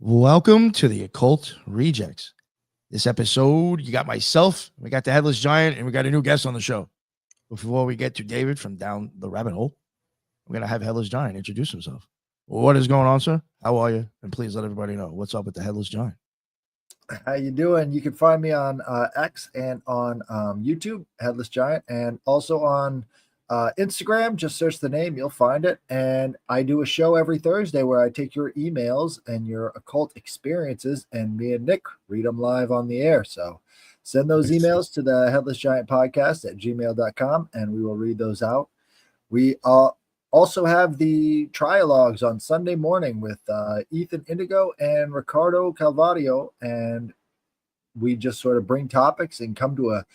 Welcome to the Occult Rejects. This episode, you got myself, we got the Headless Giant, and we got a new guest on the show. Before we get to David from Down the Rabbit Hole, we're going to have Headless Giant introduce himself. What is going on, sir? How are you? And please let everybody know what's up with the Headless Giant. How you doing? You can find me on X and on YouTube, Headless Giant, and also on Instagram. Just search the name, you'll find it. And I do a show every Thursday where I take your emails and your occult experiences, and me and Nick read them live on the air. So send those emails to the Headless Giant Podcast at gmail.com, and we will read those out. We also have the trialogues on Sunday morning with Ethan Indigo and Ricardo Calvario, and we just sort of bring topics and come to a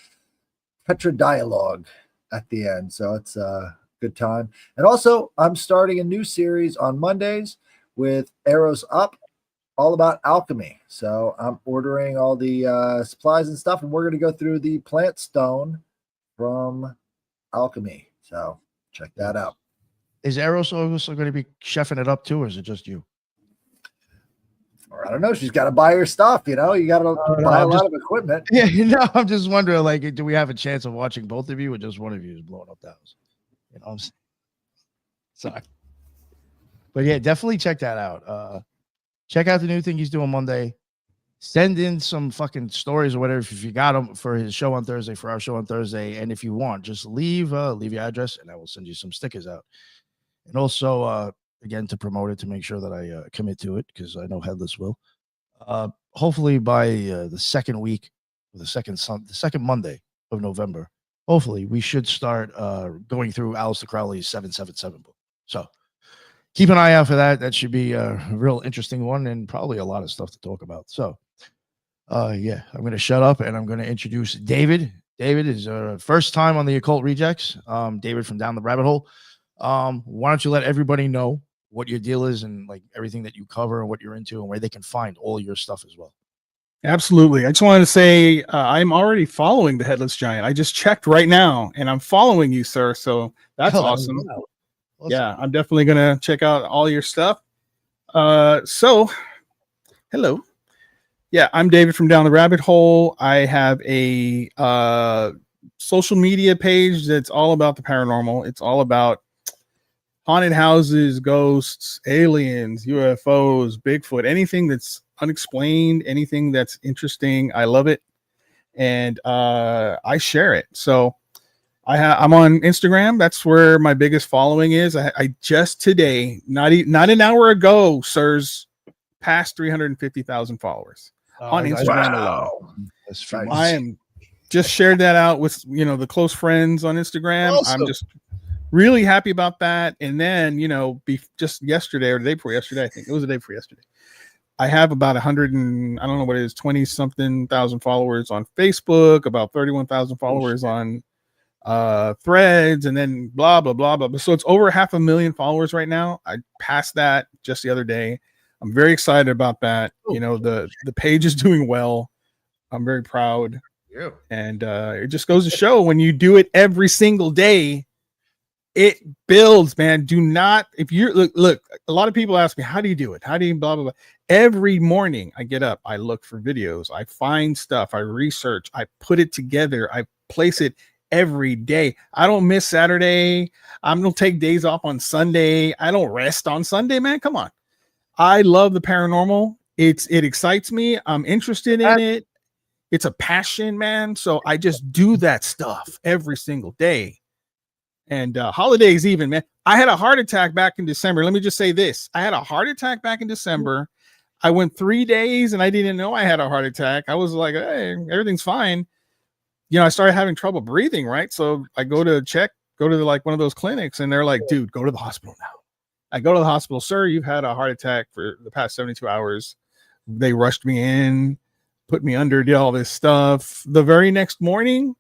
Petra dialogue at the end. So it's a good time. And also, I'm starting a new series on Mondays with Arrows Up, all about alchemy. So I'm ordering all the supplies and stuff, and we're going to go through the plant stone from alchemy. So check that out. Is Eros also going to be chefing it up too, or is it just you? Or I don't know. She's got to buy her stuff. You know, you got to buy a lot of equipment. Yeah, I'm just wondering, like, do we have a chance of watching both of you, or just one of you is blowing up the house? You know what I'm saying? Sorry. But yeah, definitely check that out. Check out the new thing he's doing Monday. Send in some fucking stories or whatever if you got them for his show on Thursday, for our show on Thursday. And if you want, just leave your address, and I will send you some stickers out. And also, again, to promote it, to make sure that I commit to it, because I know Headless will. Hopefully by the second week, or the second Monday of November, hopefully we should start going through Aleister Crowley's 777 book. So keep an eye out for that. That should be a real interesting one, and probably a lot of stuff to talk about. So, yeah, I'm going to shut up, and I'm going to introduce David. David is first time on the Occult Rejects. David from Down the Rabbit Hole. Why don't you let everybody know what your deal is and like everything that you cover and what you're into and where they can find all your stuff as well. Absolutely. I just wanted to say I'm already following the Headless Giant. I just checked right now and I'm following you, sir. So that's awesome. Yeah, I'm definitely going to check out all your stuff. So hello. Yeah, I'm David from Down the Rabbit Hole. I have a social media page that's all about the paranormal. It's all about haunted houses, ghosts, aliens, UFOs, Bigfoot, anything that's unexplained, anything that's interesting. I love it. And I share it. So I'm on Instagram. That's where my biggest following is. I just today, not an hour ago, sirs, passed 350,000 followers on Instagram alone. That's I am just shared that out with, the close friends on Instagram. Awesome. I'm just really happy about that. And then, just yesterday or the day before yesterday, I think it was the day before yesterday, I have about 100 and I don't know what it is, 20 something thousand followers on Facebook, about 31,000 followers on Threads, and then blah, blah, blah, blah. So it's over 500,000 followers right now. I passed that just the other day. I'm very excited about that. The page is doing well. I'm very proud. Yeah. And it just goes to show when you do it every single day, it builds, man. Do not, if you're look, a lot of people ask me, how do you do it? How do you blah, blah, blah? Every morning I get up, I look for videos, I find stuff, I research, I put it together, I place it every day. I don't miss Saturday. I'm going to take days off on Sunday. I don't rest on Sunday, man. Come on. I love the paranormal. It excites me. I'm interested in it. It's a passion, man. So I just do that stuff every single day. And holidays even, man. I had a heart attack back in December. Let me just say this. I had a heart attack back in December. I went 3 days and I didn't know I had a heart attack. I was like, hey, everything's fine. I started having trouble breathing, right? So I go to like one of those clinics, and they're like, dude, go to the hospital now. I go to the hospital. Sir, you've had a heart attack for the past 72 hours. They rushed me in, put me under, did all this stuff. The very next morning,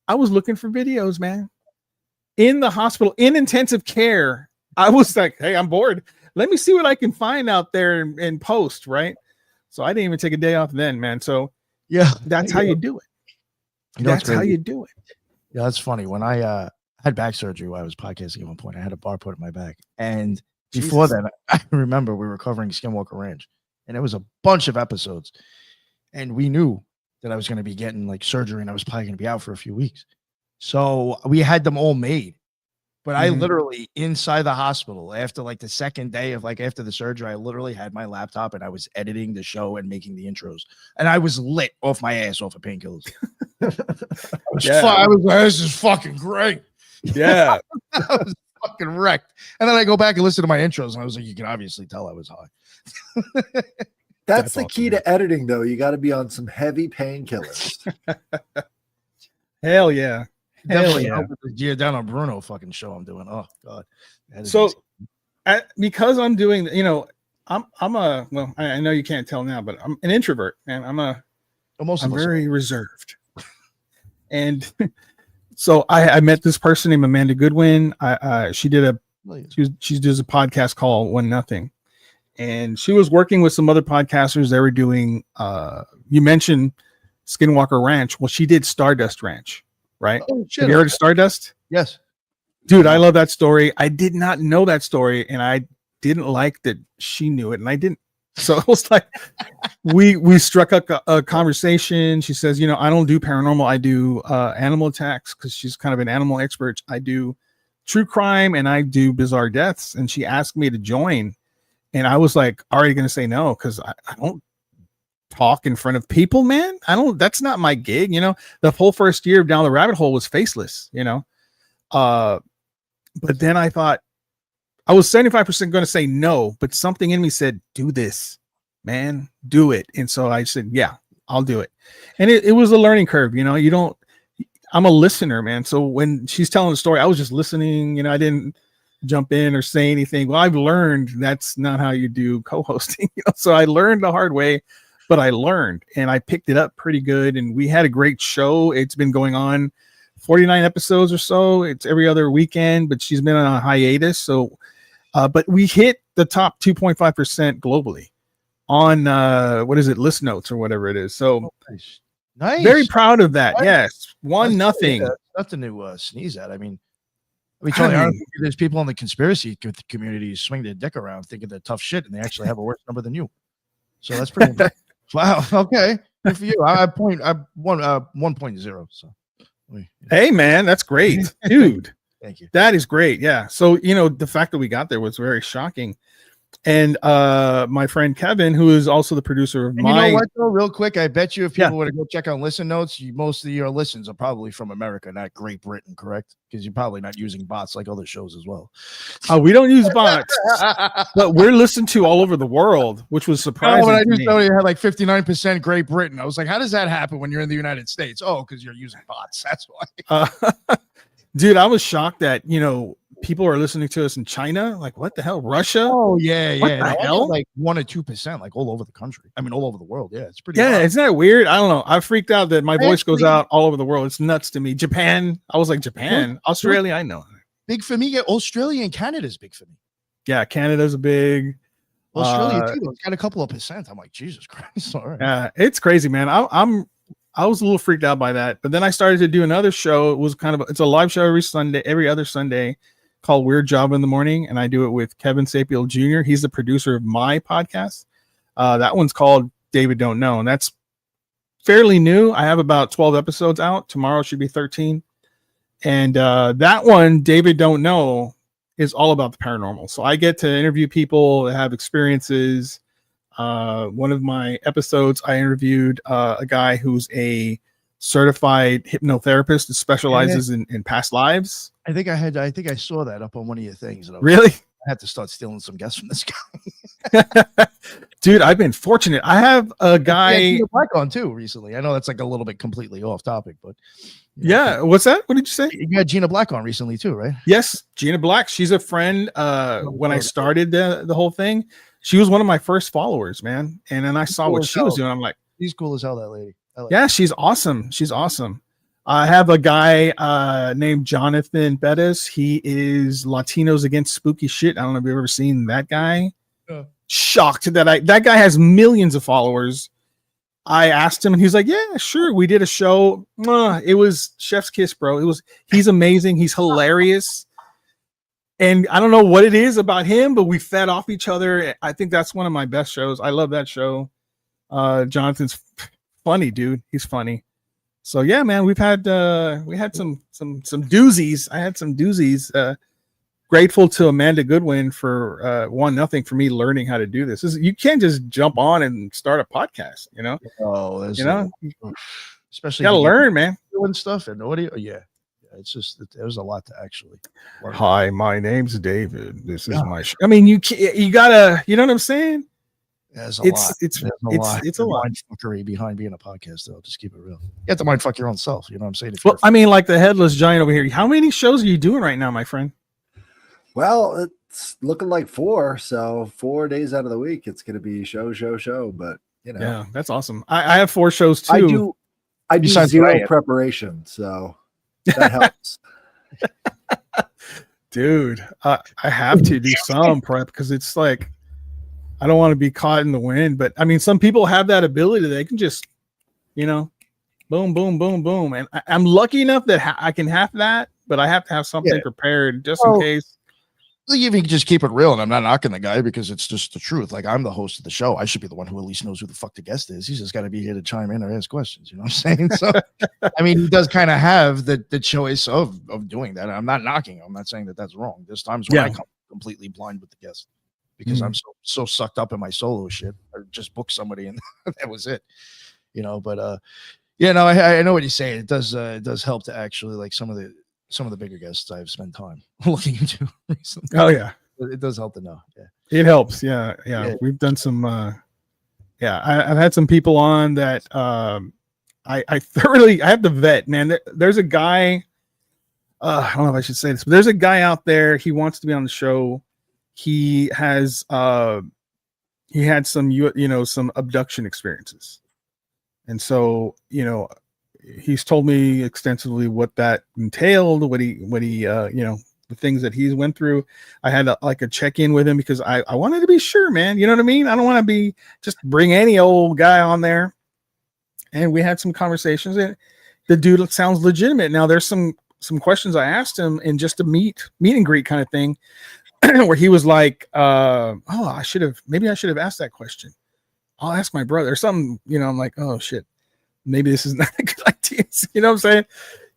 I was looking for videos, man. In the hospital, in intensive care, I was like, hey, I'm bored. Let me see what I can find out there and post, right? So I didn't even take a day off then, man. So yeah, that's how you do it. That's how you do it. Yeah, that's funny. When I had back surgery while I was podcasting at one point, I had a bar put in my back. And before that, I remember we were covering Skinwalker Ranch. and it was a bunch of episodes. And we knew that I was going to be getting like surgery and I was probably going to be out for a few weeks. So we had them all made. But I literally inside the hospital after like the second day of like after the surgery, I literally had my laptop and I was editing the show and making the intros. And I was lit off my ass off of painkillers. I was like, this is fucking great. Yeah. I was fucking wrecked. And then I go back and listen to my intros and I was like, you can obviously tell I was high. That's the awesome, key to editing, though. You got to be on some heavy painkillers. Hell yeah. Definitely yeah. helped with the Giordano Bruno fucking show I'm doing. Oh God. So because I'm doing, I'm I know you can't tell now, but I'm an introvert and I'm very reserved. And so I met this person named Amanda Goodwin. She does a podcast called One Nothing. And she was working with some other podcasters. They were doing, you mentioned Skinwalker Ranch. Well, she did Stardust Ranch, right? Oh, shit. Have you heard of Stardust? Yes. Dude, I love that story. I did not know that story, and I didn't like that she knew it, and I didn't. So it was like we struck a conversation. She says, I don't do paranormal. I do animal attacks because she's kind of an animal expert. I do true crime, and I do bizarre deaths. And she asked me to join. And I was like, already going to say no, because I don't talk in front of people, man. That's not my gig. The whole first year of Down the Rabbit Hole was faceless, but then I thought I was 75% going to say no, but something in me said, do this, man, do it. And so I said, yeah, I'll do it. And it was a learning curve. I'm a listener, man. So when she's telling the story, I was just listening, I didn't jump in or say anything. Well, I've learned that's not how you do co-hosting. So I learned the hard way, but I learned and I picked it up pretty good. And we had a great show. It's been going on 49 episodes or so. It's every other weekend, but she's been on a hiatus. So, but we hit the top 2.5% globally on List Notes or whatever it is. So nice. Very proud of that. Nice. Yes. One nothing. Nothing to sneeze at. I mean, there's people in the conspiracy community swing their dick around thinking they're tough shit and they actually have a worse number than you. So that's pretty wow. Okay. Good for you. I won 1.0. So hey man, that's great. Dude. Thank you. That is great. Yeah. So, the fact that we got there was very shocking. And my friend Kevin, who is also the producer of You know what, though, real quick, I bet you if people were to go check out Listen Notes, most of your listens are probably from America, not Great Britain, correct? Because you're probably not using bots like other shows as well. We don't use bots, but we're listened to all over the world, which was surprising. I just know you had like 59% Great Britain. I was like, how does that happen when you're in the United States? Oh, because you're using bots. That's why. Dude, I was shocked that, people are listening to us in China. Like, what the hell? Russia? Oh, yeah. What the hell? Like 1 or 2%, like all over the country. I mean, all over the world. Yeah, it's pretty. Yeah, wild. isn't that weird? I don't know. I freaked out that my voice goes out all over the world. It's nuts to me. Japan. I was like, Japan, Australia. I know. Big for me. Yeah, Australia and Canada's big for me. Yeah, Canada's a big. Australia too. It's got a couple of percent. I'm like, Jesus Christ. All right. Yeah, it's crazy, man. I was a little freaked out by that, but then I started to do another show. It was it's a live show every other Sunday, called Weird Job in the Morning, and I do it with Kevin Sapiel Jr. He's the producer of my podcast. That one's called David Don't Know, and that's fairly new. I have about 12 episodes out. Tomorrow should be 13. And that one, David Don't Know, is all about the paranormal. So I get to interview people that have experiences. One of my episodes, I interviewed a guy who's a certified hypnotherapist that specializes in past lives. I think I saw that up on one of your things. Really? I had to start stealing some guests from this guy. Dude, I've been fortunate. I have a guy. Gina Black on too recently. I know that's like a little bit completely off topic, but yeah. What's that? What did you say? You had Gina Black on recently too, right? Yes, Gina Black. She's a friend. When I started the whole thing, she was one of my first followers, man. And then I saw what she was doing. I'm like, she's cool as hell, that lady. Yeah, she's awesome. She's awesome. I have a guy named Jonathan Bettis. He is Latinos Against Spooky Shit. I don't know if you've ever seen that guy. Shocked that that guy has millions of followers. I asked him and he's like, yeah, sure. We did a show. It was chef's kiss, bro. He's amazing. He's hilarious. and I don't know what it is about him, but we fed off each other. I think that's one of my best shows. I love that show. Jonathan's funny, dude. He's funny. So yeah, man, we had some doozies. I had some doozies. Grateful to Amanda Goodwin for 1-0 for me learning how to do this. You can't just jump on and start a podcast, you know. Oh, there's especially you gotta learn, man. Doing stuff and audio. Yeah, it's just there's a lot to actually learn. Hi, my name's David. This is my show. I mean, you gotta, you know what I'm saying? There's a lot. It's a lot. Mind fuckery behind being a podcast, though. Just keep it real. You have to mind fuck your own self. You know what I'm saying? Well, I mean, like the headless giant over here. How many shows are you doing right now, my friend? Well, it's looking like 4. So 4 days out of the week, it's going to be show. But you know, yeah, that's awesome. I have 4 shows too. I do zero preparation, so that helps. Dude, I have to do some prep because it's like I don't want to be caught in the wind. But I mean, some people have that ability; they can just, you know, boom, boom, boom, boom. And I'm lucky enough that I can have that, but I have to have something prepared just in case. You can just keep it real, and I'm not knocking the guy because it's just the truth. Like, I'm the host of the show. I should be the one who at least knows who the fuck the guest is. He's just got to be here to chime in or ask questions. You know what I'm saying? So, I mean, he does kind of have the choice of doing that. I'm not knocking him. I'm not saying that that's wrong. There's times when I come completely blind with the guest because I'm so sucked up in my solo shit. I just booked somebody and that was it. You know, but yeah, no, I know what you're saying. It does help to actually like some of the bigger guests I've spent time looking into recently. Oh yeah, it does help to know. Yeah, it helps. Yeah. We've done some. I've had some people on that. I have to vet, man. There's a guy. I don't know if I should say this, but there's a guy out there. He wants to be on the show. He has. He had some some abduction experiences, and so he's told me extensively what that entailed, what he the things that he's went through. I had a check-in with him because I wanted to be sure, man. You know what I mean? I don't want to be just bring any old guy on there. And we had some conversations and the dude sounds legitimate. Now there's some questions I asked him in just a meet and greet kind of thing where he was like, maybe I should have asked that question. I'll ask my brother or something, I'm like, oh shit. Maybe this is not a good idea. You know what I'm saying?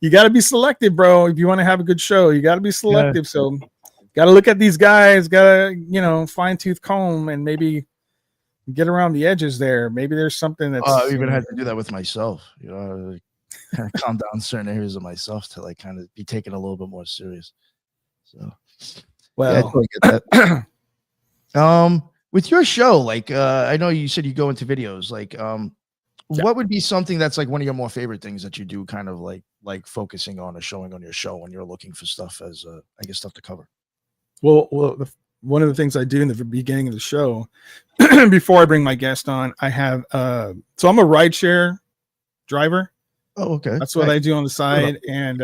You got to be selective, bro. If you want to have a good show, you got to be selective. Yeah. So got to look at these guys, got to, fine tooth comb and maybe get around the edges there. Maybe there's something that's. I even had to do that with myself, kind of calm down certain areas of myself to like kind of be taken a little bit more serious. So, well, yeah, I totally get that. With your show, like, I know you said you go into videos, like, what would be something that's like one of your more favorite things that you do kind of like focusing on or showing on your show when you're looking for stuff as stuff to cover? Well, one of the things I do in the beginning of the show before I bring my guest on, I have so I'm a rideshare driver. Oh, okay. That's what I do on the side. And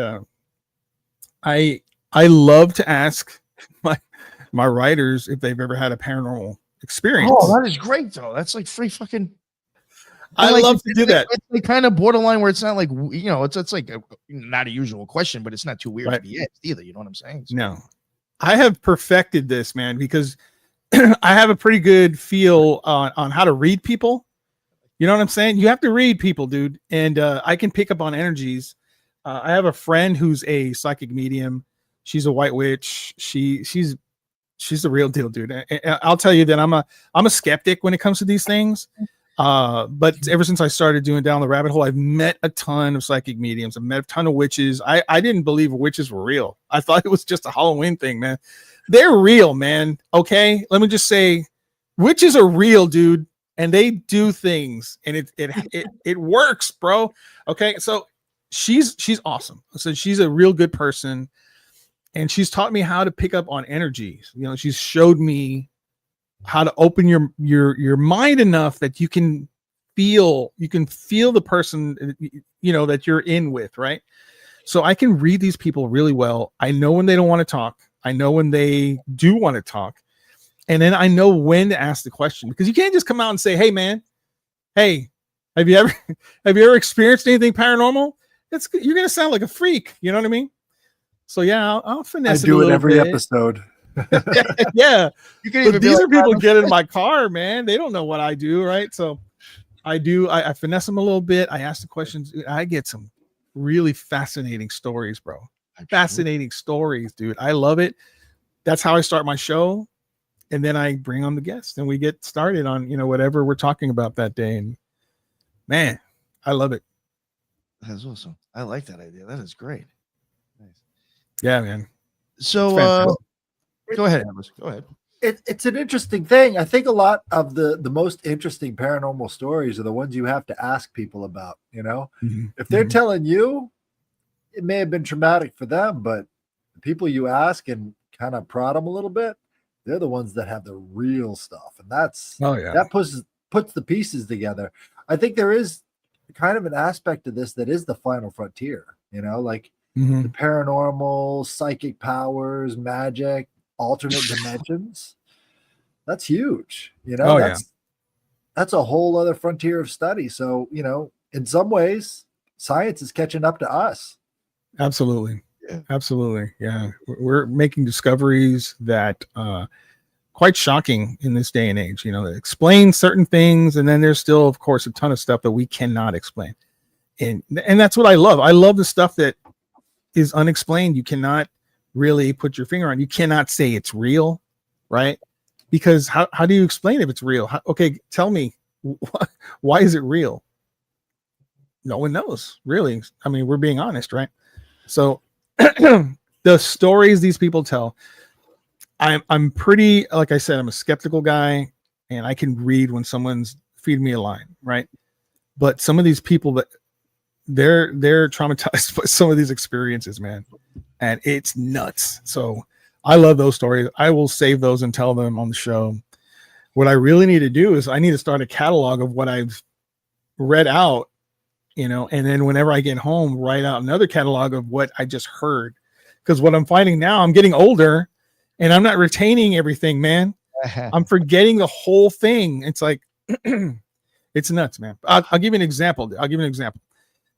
I love to ask my riders if they've ever had a paranormal experience. Oh, that is great though. That's like free fucking. I love to do that. It's like kind of borderline where it's not like, it's like not a usual question, but it's not too weird to be asked either. You know what I'm saying? So. No, I have perfected this, man, because I have a pretty good feel on how to read people. You know what I'm saying? You have to read people, dude. And I can pick up on energies. I have a friend who's a psychic medium. She's a white witch. She's the real deal, dude. I'll tell you that I'm a skeptic when it comes to these things. But ever since I started doing Down the Rabbit Hole, I've met a ton of psychic mediums. I've met a ton of witches. I didn't believe witches were real. I thought it was just a Halloween thing, man. They're real, man. Okay. Let me just say witches are real, dude. And they do things and it works, bro. Okay. So she's awesome. So she's a real good person and she's taught me how to pick up on energies. She's showed me how to open your mind enough that you can feel the person that you're in with, right? So I can read these people really well. I know when they don't want to talk. I know when they do want to talk. And then I know when to ask the question, because you can't just come out and say, hey man, have you ever experienced anything paranormal? You're going to sound like a freak. You know what I mean? So yeah, I'll I finesse do a it little every bit. episode. Yeah, You can but even be these like, are people get in my car, man. They don't know what I do, right? So I finesse them a little bit. I ask the questions. I get some really fascinating stories, bro. Fascinating stories, dude. I love it. That's how I start my show. And then I bring on the guests and we get started on, whatever we're talking about that day. And man, I love it. That's awesome. I like that idea. That is great. Nice. Yeah, man. So It's fantastic. go ahead, Atlas. Go ahead. It's an interesting thing. I think a lot of the most interesting paranormal stories are the ones you have to ask people about. Mhm. If they're Mhm. telling you, it may have been traumatic for them, but the people you ask and kind of prod them a little bit, they're the ones that have the real stuff, and Oh yeah. that puts the pieces together. I think there is kind of an aspect of this that is the final frontier. Like Mhm. the paranormal, psychic powers, magic, alternate dimensions. That's huge. Oh, yeah. That's a whole other frontier of study. So, in some ways, science is catching up to us. Absolutely. Yeah. Absolutely. Yeah. We're making discoveries that quite shocking in this day and age, that explain certain things. And then there's still, of course, a ton of stuff that we cannot explain. And that's what I love. I love the stuff that is unexplained. You cannot really put your finger on. You cannot say it's real, right? Because how do you explain if it's real? Okay, tell me, why is it real? No one knows, really. I mean, we're being honest, right? So the stories these people tell, I'm pretty, like I said, I'm a skeptical guy, and I can read when someone's feeding me a line, right? But some of these people that they're traumatized by some of these experiences, man, and it's nuts. So I love those stories. I will save those and tell them on the show. What I really need to do is I need to start a catalog of what I've read out, and then whenever I get home, write out another catalog of what I just heard. Because what I'm finding now, I'm getting older and I'm not retaining everything, man. I'm forgetting the whole thing. It's like, it's nuts, man. I'll give you an example.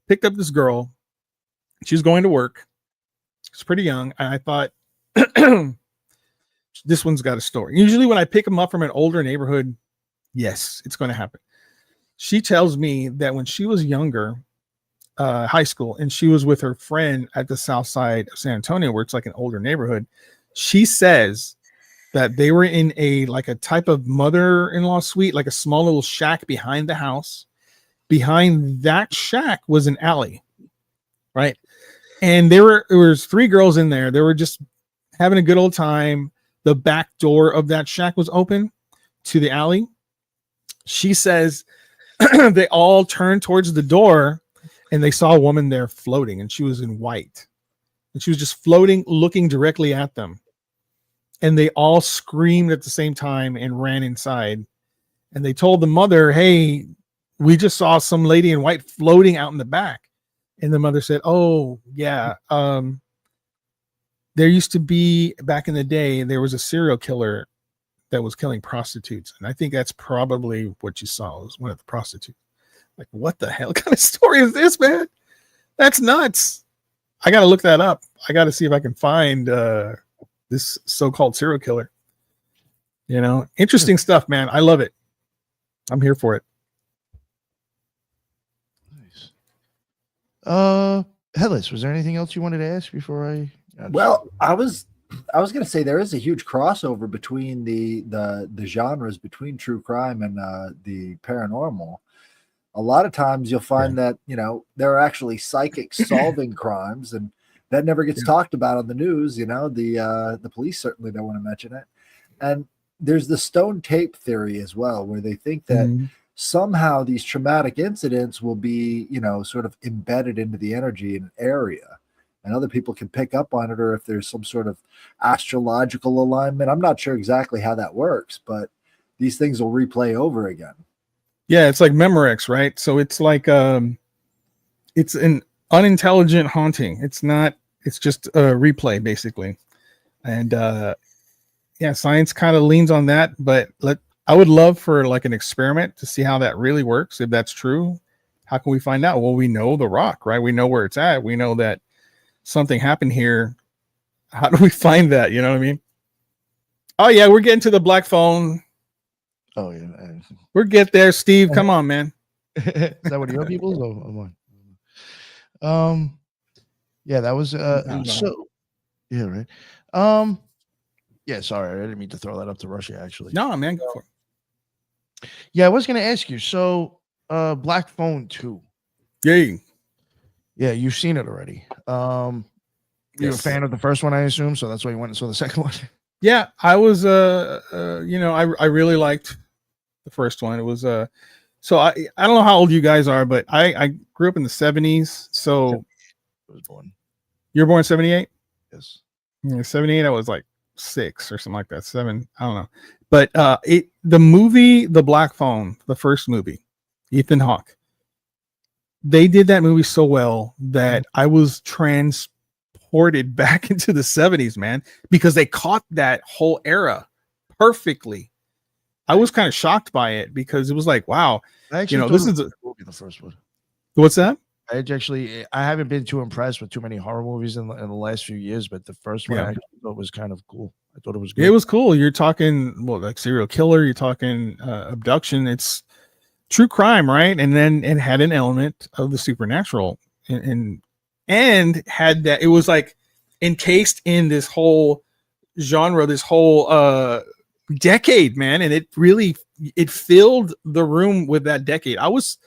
Picked up this girl. She was going to work. She's pretty young. And I thought, this one's got a story. Usually when I pick them up from an older neighborhood, yes, it's going to happen. She tells me that when she was younger, high school, and she was with her friend at the south side of San Antonio, where it's like an older neighborhood, she says that they were in a type of mother-in-law suite, like a small little shack behind the house. Behind that shack was an alley, right? And there was 3 girls in there. They were just having a good old time. The back door of that shack was open to the alley. She says they all turned towards the door and they saw a woman there floating, and she was in white. And she was just floating, looking directly at them. And they all screamed at the same time and ran inside. And they told the mother, hey, we just saw some lady in white floating out in the back. And the mother said, oh, yeah. There used to be, back in the day, there was a serial killer that was killing prostitutes. And I think that's probably what you saw, was one of the prostitutes. Like, what the hell kind of story is this, man? That's nuts. I got to look that up. I got to see if I can find this so-called serial killer. Interesting stuff, man. I love it. I'm here for it. Nice. Headless, was there anything else you wanted to ask before I? Well, I was going to say there is a huge crossover between the genres, between true crime and the paranormal. A lot of times you'll find that there are actually psychics solving crimes, and that never gets talked about on the news. The police certainly don't want to mention it. And there's the stone tape theory as well, where they think that somehow these traumatic incidents will be sort of embedded into the energy in an area, and other people can pick up on it, or if there's some sort of astrological alignment. I'm not sure exactly how that works, but these things will replay over again. Yeah, it's like Memorex, right? So it's like it's an unintelligent haunting. It's just a replay, basically. And science kind of leans on that, but I would love for like an experiment to see how that really works. If that's true, how can we find out? Well, we know the rock, right? We know where it's at. We know that something happened here How do we find that? You know what I mean? Oh yeah, we're getting to the black phone. Oh yeah. We're get there, Steve. Come on, man. Is that one of your people's or mine? Yeah, that was No. so yeah, right. Yeah, sorry, I didn't mean to throw that up to Russia actually. No, man. Go for it. Yeah, I was gonna ask you. So Black Phone 2. Yay. Yeah, you've seen it already. You're Yes. a fan of the first one, I assume, so that's why you went and saw the second one. Yeah, I was you know, I really liked the first one. It was so I don't know how old you guys are, but I grew up in the 70s. So I was born. you're born 78? Yes. Yeah, 78, I was like 6 or something like that. 7, I don't know. But the movie The Black Phone, the first movie, Ethan Hawke, they did that movie so well that I was transported back into the 70s, man, because they caught that whole era perfectly. I was kind of shocked by it because it was like, wow, I actually you know, thought this it is was a movie, the first one. what's that? I haven't been too impressed with too many horror movies in the last few years, but the first one Yeah. I actually thought was kind of cool. I thought it was good. It was cool. You're talking, well, like serial killer, you're talking abduction. It's true crime, right? And then it had an element of the supernatural and had that, it was like encased in this whole genre, this whole decade, man. And it filled the room with that decade. I was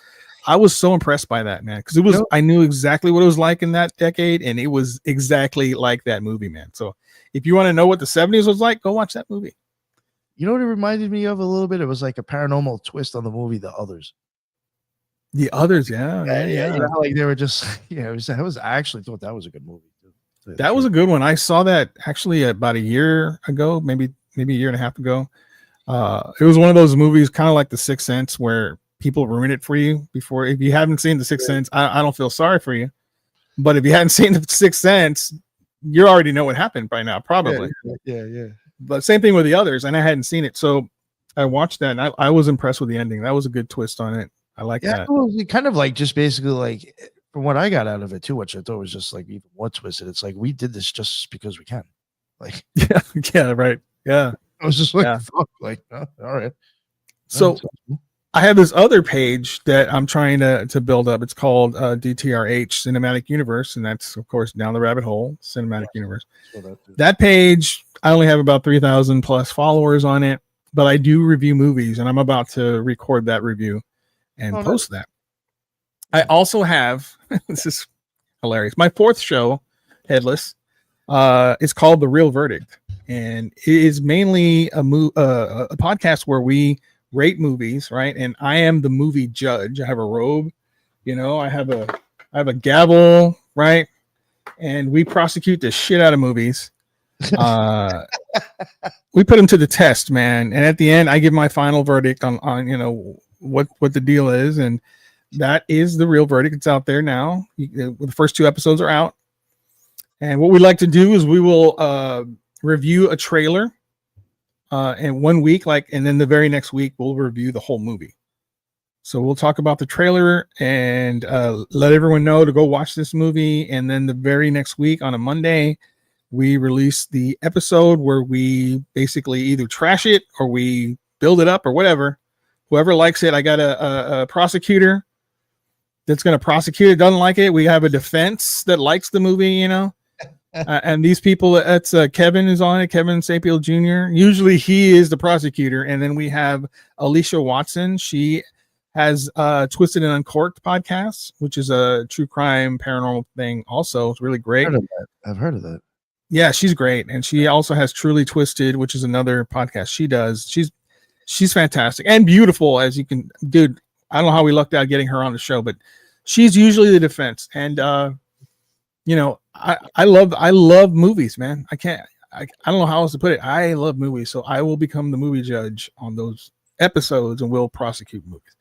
so impressed by that, man, because I knew exactly what it was like in that decade, and it was exactly like that movie, man. So if you want to know what the 70s was like, go watch that movie. You know what it reminded me of a little bit? It was like a paranormal twist on the movie The Others. The Others, yeah. You know, how, like they were just, it was. I actually thought that was a good movie. That was a good one. I saw that actually about a year ago, maybe a year and a half ago. It was one of those movies, kind of like The Sixth Sense, where people ruin it for you before. If you haven't seen The Sixth Sense, I don't feel sorry for you. But if you hadn't seen The Sixth Sense, you already know what happened by now, probably. Yeah. But same thing with The Others, and I hadn't seen it, so I watched that, and I was impressed with the ending. That was a good twist on it. I like that. It was kind of like just basically like from what I got out of it too, which I thought was just like even more twisted. It's like we did this just because we can. Like yeah, right. Yeah. I was just like, fuck, like, all right. So I have this other page that I'm trying to build up. It's called DTRH Cinematic Universe, and that's of course down the rabbit hole cinematic universe. That page, I only have about 3,000 plus followers on it, but I do review movies, and I'm about to record that review and post that. I also have this is hilarious. My fourth show, Headless, is called The Real Verdict, and it is mainly a podcast where we rate movies, right? And I am the movie judge. I have a robe, you know, I have a gavel, right? And we prosecute the shit out of movies. We put them to the test, man. And at the end, I give my final verdict on you know what the deal is, and that is The Real Verdict. It's out there now. The first 2 episodes are out. And what we like to do is we will review a trailer in 1 week, and then the very next week we'll review the whole movie. So we'll talk about the trailer and let everyone know to go watch this movie. And then the very next week on a Monday, we release the episode where we basically either trash it or we build it up or whatever. Whoever likes it, I got a prosecutor that's going to prosecute it. Doesn't like it, we have a defense that likes the movie, you know. And these people, that's Kevin is on it, Kevin Sapiel Jr. Usually he is the prosecutor. And then we have Alicia Watson. She has Twisted and Uncorked podcast, which is a true crime paranormal thing. Also, it's really great. I've heard of that. Yeah, she's great. And she also has Truly Twisted, which is another podcast she does. She's fantastic and beautiful, as you can, dude. I don't know how we lucked out getting her on the show, but she's usually the defense. And you know, I love movies, man. I don't know how else to put it. I love movies, so I will become the movie judge on those episodes and will prosecute movies.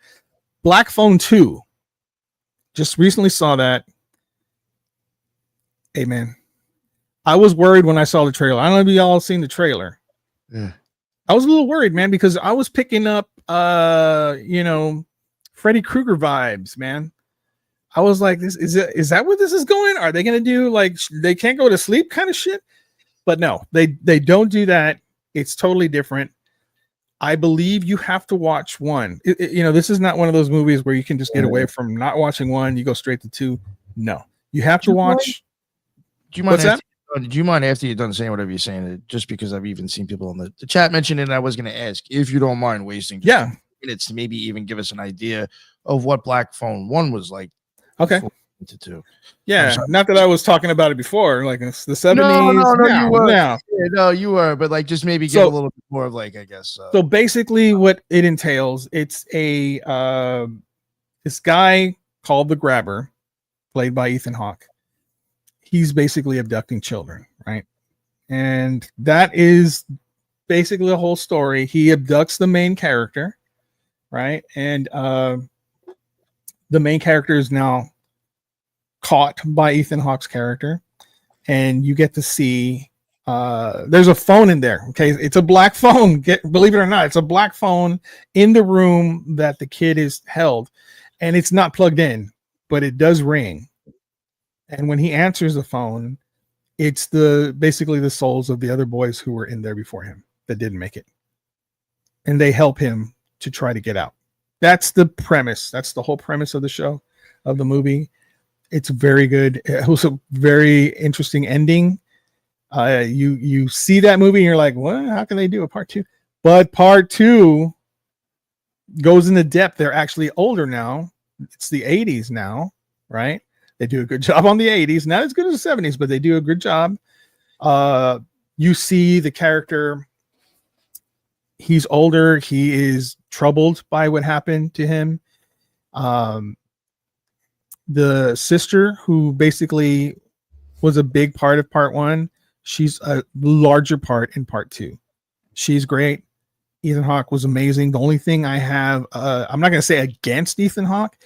Black Phone 2. Just recently saw that. Hey, man. I was worried when I saw the trailer. I don't know if y'all seen the trailer. Yeah. I was a little worried, man, because I was picking up, you know, Freddy Krueger vibes, man. I was like, is that where this is going? Are they going to do like they can't go to sleep kind of shit? But no, they don't do that. It's totally different. I believe you have to watch one. This is not one of those movies where you can just get away from not watching one. You go straight to two. No, you have to watch. Do you mind? What's that? Do you mind after you're done saying whatever you're saying? Just because I've even seen people in the chat mention it, and I was going to ask if you don't mind wasting just minutes to maybe even give us an idea of what Black Phone 1 was like. Okay. To 2. Yeah, not that I was talking about it before, like it's the 70s. No, you were. No. Yeah, no, you were, but like just maybe give a little bit more of like, I guess. So basically, what it entails, it's a this guy called the Grabber, played by Ethan Hawke. He's basically abducting children, right? And that is basically the whole story. He abducts the main character, right? And the main character is now caught by Ethan Hawke's character, and you get to see there's a phone in there. Okay, it's a black phone. Believe it or not, it's a black phone in the room that the kid is held, and it's not plugged in, but it does ring. And when he answers the phone, it's basically the souls of the other boys who were in there before him that didn't make it, and they help him to try to get out. That's the premise. That's the whole premise of the show, of the movie. It's very good. It was a very interesting ending. You see that movie and you're like, what? How can they do a part 2? But part 2 goes into depth. They're actually older now. It's the 80s now, right? They do a good job on the 80s. Not as good as the 70s, but they do a good job. You see the character. He's older. He is troubled by what happened to him. The sister, who basically was a big part of part 1, she's a larger part in part 2. She's great. Ethan Hawke was amazing. The only thing I have, I'm not going to say against Ethan Hawke.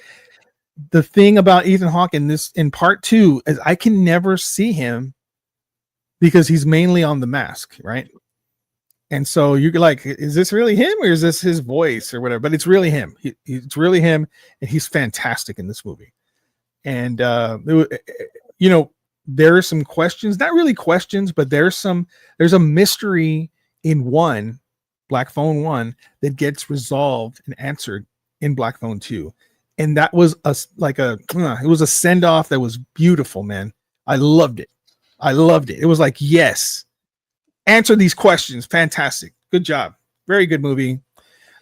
The thing about Ethan Hawke in part 2 is I can never see him because he's mainly on the mask, right? And so you're like, is this really him or is this his voice or whatever? But it's really him. It's really him, and he's fantastic in this movie. And there are some questions, not really questions, but there's a mystery in Black Phone 1 that gets resolved and answered in Black Phone 2. And that was it was a send off that was beautiful, man. I loved it. It was like, yes, answer these questions. Fantastic. Good job. Very good movie.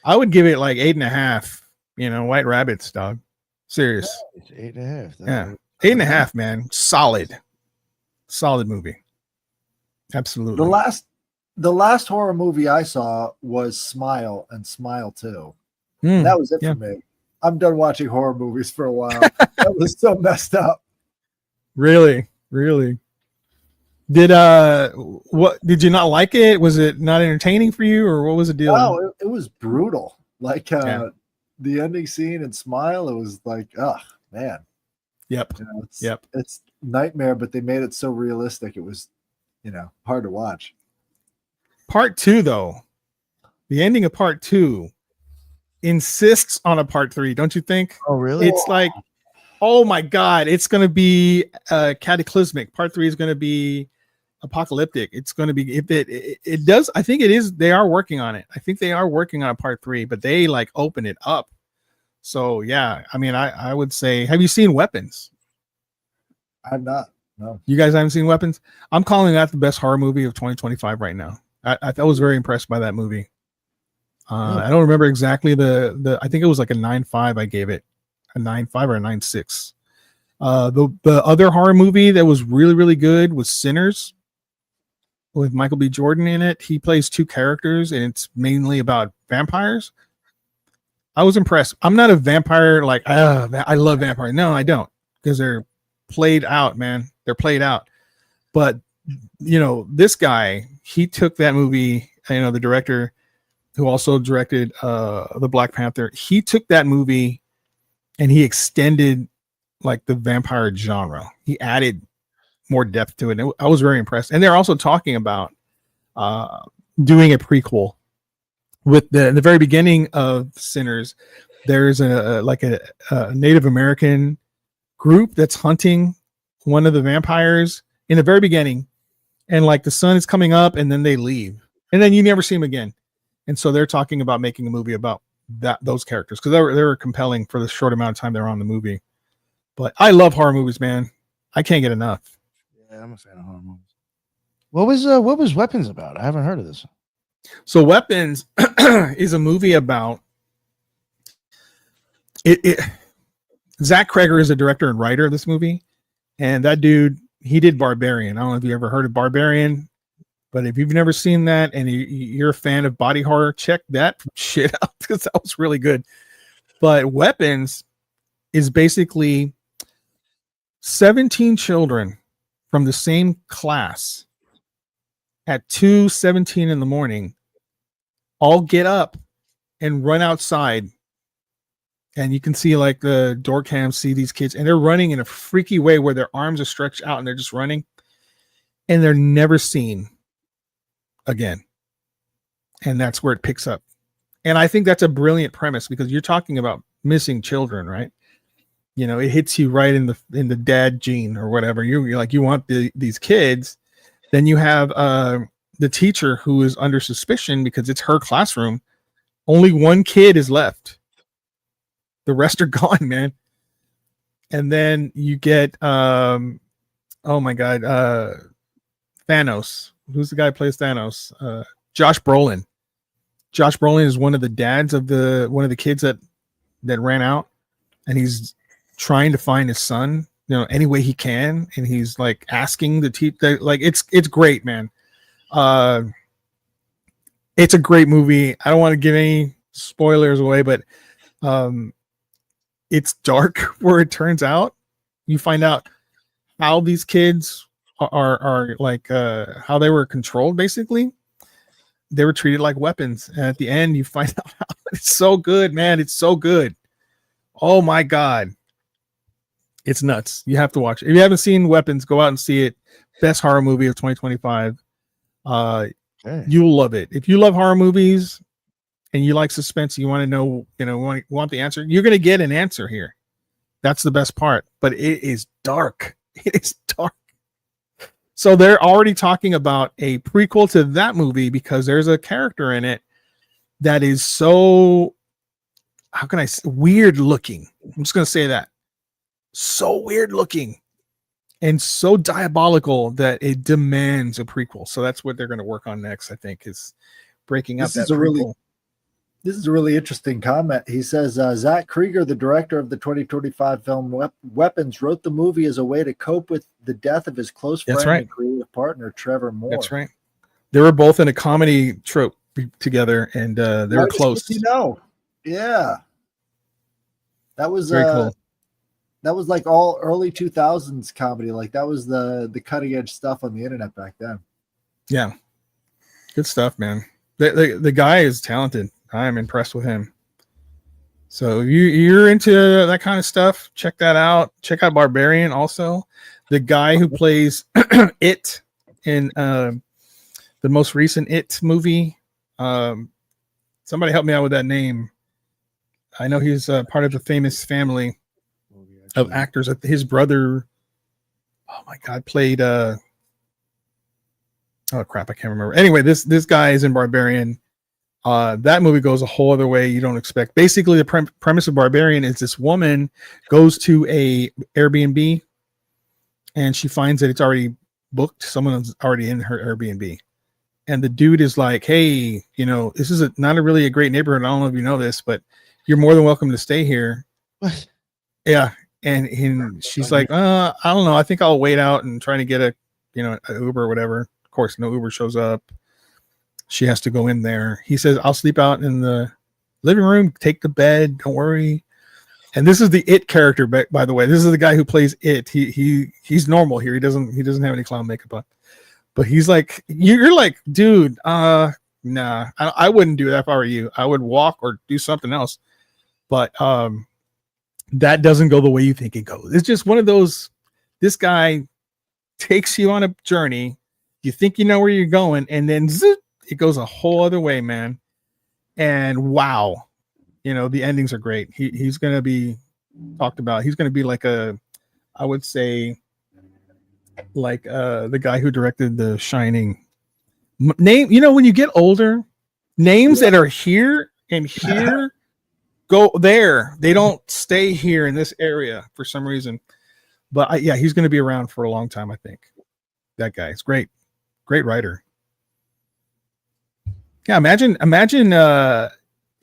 I would give it like 8.5, White Rabbits, dog. Serious. 8.5. Yeah. 8.5, man. Solid movie. Absolutely. The last horror movie I saw was Smile and Smile 2. That was it for me. I'm done watching horror movies for a while. That was so messed up. Really? Did you not like it? Was it not entertaining for you, or what was the deal? No, it was brutal. Like the ending scene in Smile, it was like, oh man. Yep. It's nightmare, but they made it so realistic. It was, hard to watch. Part 2, though, the ending of part 2 insists on a part 3, don't you think? Oh, really? It's like, oh my God, it's going to be cataclysmic. Part 3 is going to be apocalyptic. It's going to be, if it does, I think it is. They are working on it. I think they are working on a part 3, but they like open it up. So yeah, I mean, I would say, have you seen Weapons? I'm not. No. You guys haven't seen Weapons? I'm calling that the best horror movie of 2025 right now. I was very impressed by that movie. I don't remember exactly the I think it was like a 9.5. I gave it a 9.5 or a 9.6. The other horror movie that was really, really good was Sinners with Michael B. Jordan in it. He plays 2 characters, and it's mainly about vampires. I was impressed. I'm not a vampire, like, I love vampires. No, I don't, because they're played out, man. They're played out. But, this guy, he took that movie, the director who also directed the Black Panther, he took that movie and he extended like the vampire genre. He added more depth to it. And I was very impressed. And they're also talking about doing a prequel. With the very beginning of Sinners, there's a Native American group that's hunting one of the vampires in the very beginning, and like the sun is coming up, and then they leave, and then you never see them again. And so they're talking about making a movie about those characters because they were compelling for the short amount of time they were on the movie. But I love horror movies, man. I can't get enough. Yeah, I'm a fan of horror movies. What was Weapons about? I haven't heard of this. So Weapons is a movie about it. Zach Kreger is the director and writer of this movie, and that dude, he did Barbarian. I don't know if you ever heard of Barbarian, but if you've never seen that and you're a fan of body horror, check that shit out because that was really good. But Weapons is basically 17 children from the same class at 2:17 in the morning all get up and run outside, and you can see like the door cams see these kids, and they're running in a freaky way where their arms are stretched out and they're just running, and they're never seen again. And that's where it picks up. And I think that's a brilliant premise because you're talking about missing children, right? You know, it hits you right in the dad gene or whatever. You're like, you want these kids. Then you have the teacher who is under suspicion because it's her classroom. Only one kid is left. The rest are gone, man. And then you get oh my god, Thanos. Who's the guy who plays Thanos? Josh Brolin. Josh Brolin is one of the dads of one of the kids that ran out, and he's trying to find his son, you know, any way he can, and he's like asking the teacher, like it's great, man. It's a great movie. I don't want to give any spoilers away, but it's dark where it turns out. You find out how these kids are like how they were controlled. Basically, they were treated like weapons, and at the end you find out how it's so good, man. It's so good. Oh my god, it's nuts. You have to watch it. If you haven't seen Weapons, go out and see it. Best horror movie of 2025. You'll love it. If you love horror movies and you like suspense, you want to know, you know, want the answer, you're going to get an answer here. That's the best part, but it is dark. It is dark. So they're already talking about a prequel to that movie because there's a character in it that is so, how can I say, weird looking. I'm just going to say that. So weird looking and so diabolical that it demands a prequel. So that's what they're going to work on next, I think, is breaking up that prequel. This is a really interesting comment. He says, Zach Kreger, the director of the 2025 film Weapons, wrote the movie as a way to cope with the death of his close friend and creative partner, Trevor Moore. That's right. They were both in a comedy trope together, and they were close. You know, yeah. That was very cool. That was like all early 2000s comedy. Like that was the cutting edge stuff on the internet back then. Yeah. Good stuff, man. The guy is talented. I'm impressed with him. So you're into that kind of stuff, check that out. Check out Barbarian also. The guy who plays It in the most recent It movie. Somebody help me out with that name. I know he's part of the famous family of actors. His brother, oh my god, played oh crap, I can't remember. Anyway, this guy is in Barbarian. That movie goes a whole other way you don't expect. Basically, the premise of Barbarian is this woman goes to a Airbnb and she finds that it's already booked. Someone's already in her Airbnb. And the dude is like, hey, you know, this is not a great neighborhood. I don't know if you know this, but you're more than welcome to stay here. What? Yeah. And she's like, I don't know. I think I'll wait out and try to get an Uber or whatever. Of course, no Uber shows up. She has to go in there. He says, I'll sleep out in the living room, take the bed, don't worry. And this is the It character, by the way. This is the guy who plays It. He's normal here. He doesn't have any clown makeup on. But he's like, you're like, dude, nah, I wouldn't do that if I were you. I would walk or do something else. But that doesn't go the way you think it goes. It's just one of those, this guy takes you on a journey. You think you know where you're going, and then zip, it goes a whole other way, man. And wow, you know, the endings are great. He's going to be talked about. He's going to be like I would say, like the guy who directed The Shining. Name, you know, when you get older, names that are here and here go there. They don't stay here in this area for some reason. But yeah, he's going to be around for a long time, I think. That guy is great. Great writer. Yeah, imagine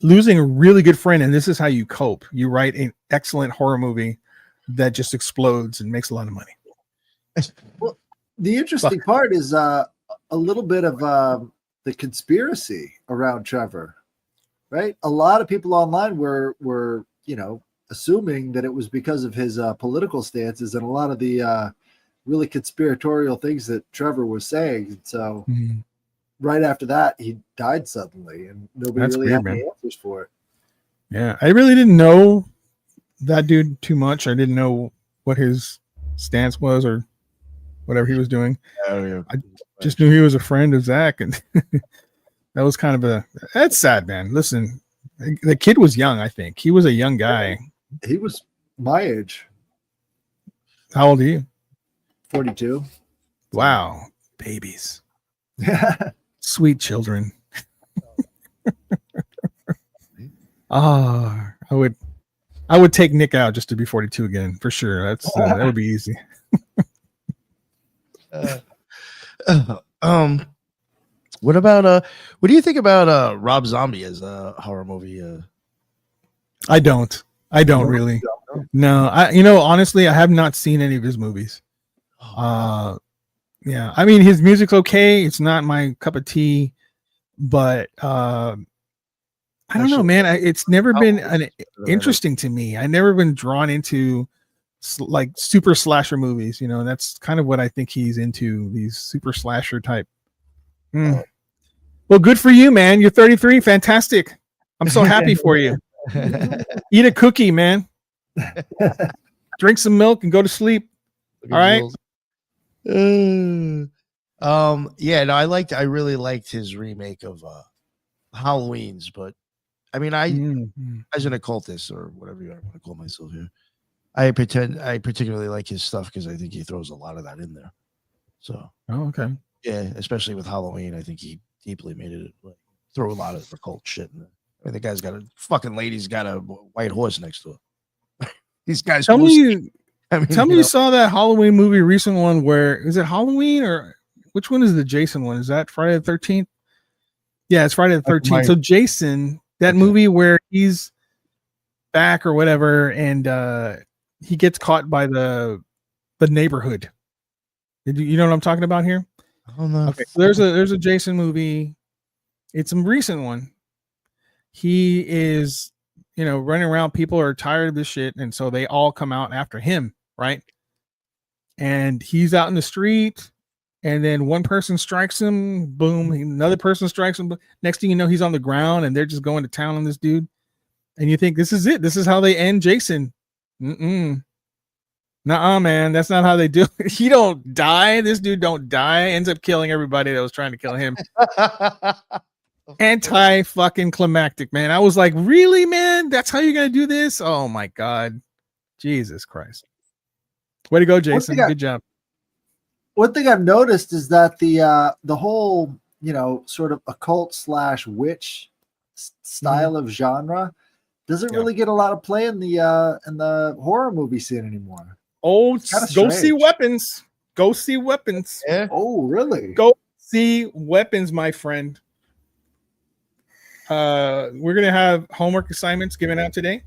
losing a really good friend, and this is how you cope. You write an excellent horror movie that just explodes and makes a lot of money. Well, the interesting part is a little bit of the conspiracy around Trevor, right? A lot of people online were assuming that it was because of his political stances and a lot of the really conspiratorial things that Trevor was saying. So right after that, he died suddenly, and nobody really had any answers for it. Yeah, I really didn't know that dude too much. I didn't know what his stance was or whatever he was doing. I just knew he was a friend of Zach, and that was kind of that's sad, man. Listen, the kid was young. I think he was a young guy. He was my age. How old are you? 42. Wow, babies, sweet children. I would take Nick out just to be 42 again for sure. That's that would be easy. What about what do you think about Rob Zombie as a horror movie? I don't really. No, honestly, I have not seen any of his movies. Yeah, I mean, his music's okay. It's not my cup of tea, but I don't know, man. It's never been interesting to me. I never been drawn into like super slasher movies. That's kind of what I think he's into, these super slasher type. Well, good for you, man. You're 33. Fantastic. I'm so happy for you. Eat a cookie, man. Drink some milk and go to sleep. All right. Yeah, no, I really liked his remake of Halloween's, but I mean, as an occultist or whatever you want to call myself here, I particularly like his stuff because I think he throws a lot of that in there. So, okay. Yeah, especially with Halloween, I think he deeply made it throw a lot of occult shit in there. I mean, the guy's got lady's got a white horse next to her. These guys. Tell me you saw that Halloween movie, recent one. Where is it? Halloween or which one is the Jason one? Is that Friday the 13th? Yeah, it's Friday the 13th. So Jason, that movie where he's back or whatever, and he gets caught by the neighborhood. You know what I'm talking about here? Oh no. Okay, so there's a Jason movie. It's a recent one. He is, running around. People are tired of this shit, and so they all come out after him, right? And he's out in the street, and then one person strikes him. Boom! Another person strikes him. Next thing you know, he's on the ground, and they're just going to town on this dude. And you think this is it? This is how they end Jason? Nuh-uh, man. That's not how they do it. He don't die. This dude don't die. Ends up killing everybody that was trying to kill him. Anti-fucking climactic, man. I was like, really, man? That's how you're gonna do this? Oh my god. Jesus Christ. Way to go, Jason. Good job. One thing I've noticed is that the whole, sort of occult / witch style of genre doesn't really get a lot of play in the horror movie scene anymore. Oh, go see Weapons. Go see Weapons. Yeah. Oh, really? Go see Weapons, my friend. We're gonna have homework assignments given out today,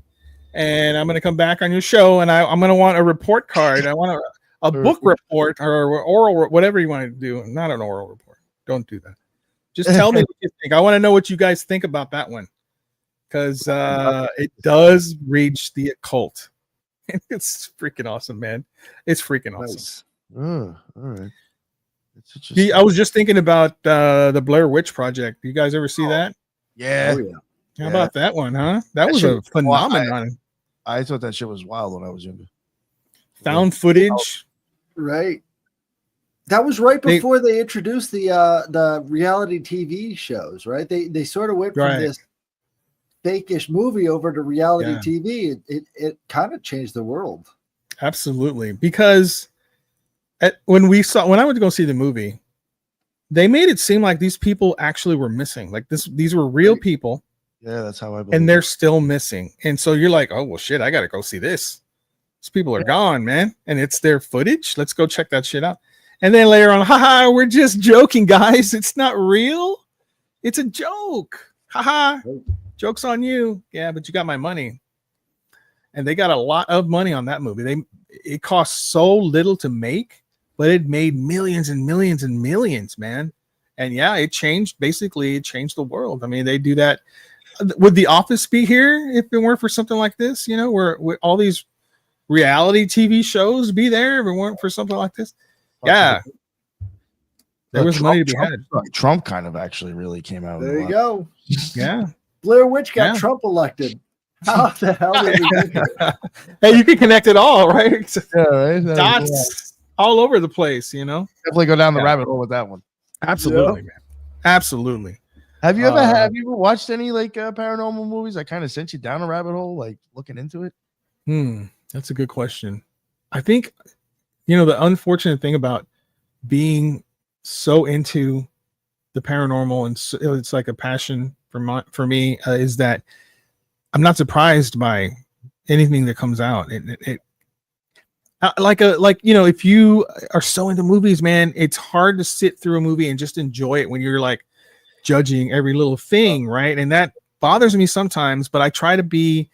and I'm gonna come back on your show, and I'm gonna want a report card. I want a book report or oral, whatever you want to do. Not an oral report. Don't do that. Just tell me what you think. I want to know what you guys think about that one, because it does reach the occult. It's freaking awesome, man. It's freaking awesome. Oh, all right. I was just thinking about the Blair Witch Project. You guys ever see that? Yeah. Oh, yeah. How about that one, huh? That was a phenomenon. I thought that shit was wild when I was younger. Found footage. Right. That was right before they introduced the reality TV shows, right? They sort of went from this fake-ish movie over to reality TV. It kind of changed the world. Absolutely. Because When I went to go see the movie, they made it seem like these people actually were missing. Like these were real people, Yeah, that's how I believe. and they're still missing. And so you're like, oh well, shit, I gotta go see this. These people are gone, man, and it's their footage. Let's go check that shit out. And then later on, haha, we're just joking, guys. It's not real. It's a joke. Haha, joke's on you. Yeah, but you got my money. And they got a lot of money on that movie. It cost so little to make, but it made millions and millions and millions, man. And yeah, it changed the world. I mean, they do that. Would The Office be here if it weren't for something like this? You know, where all these reality TV shows be there if it weren't for something like this? Yeah. There was money to be had. Trump kind of actually really came out. There you go. Yeah. Blair Witch got Trump elected. How the hell did he do that? Hey, you can connect it all, right? Yeah, right. Dots all over the place, you know. Definitely go down the rabbit hole with that one. Absolutely, man. Absolutely. Have you ever watched any like paranormal movies that kind of sent you down a rabbit hole, like looking into it? That's a good question. I think, you know, the unfortunate thing about being so into the paranormal and so, it's like a passion for me is that I'm not surprised by anything that comes out. Like you know, if you are so into movies, man, it's hard to sit through a movie and just enjoy it when you're like judging every little thing, right? And that bothers me sometimes, but I try to be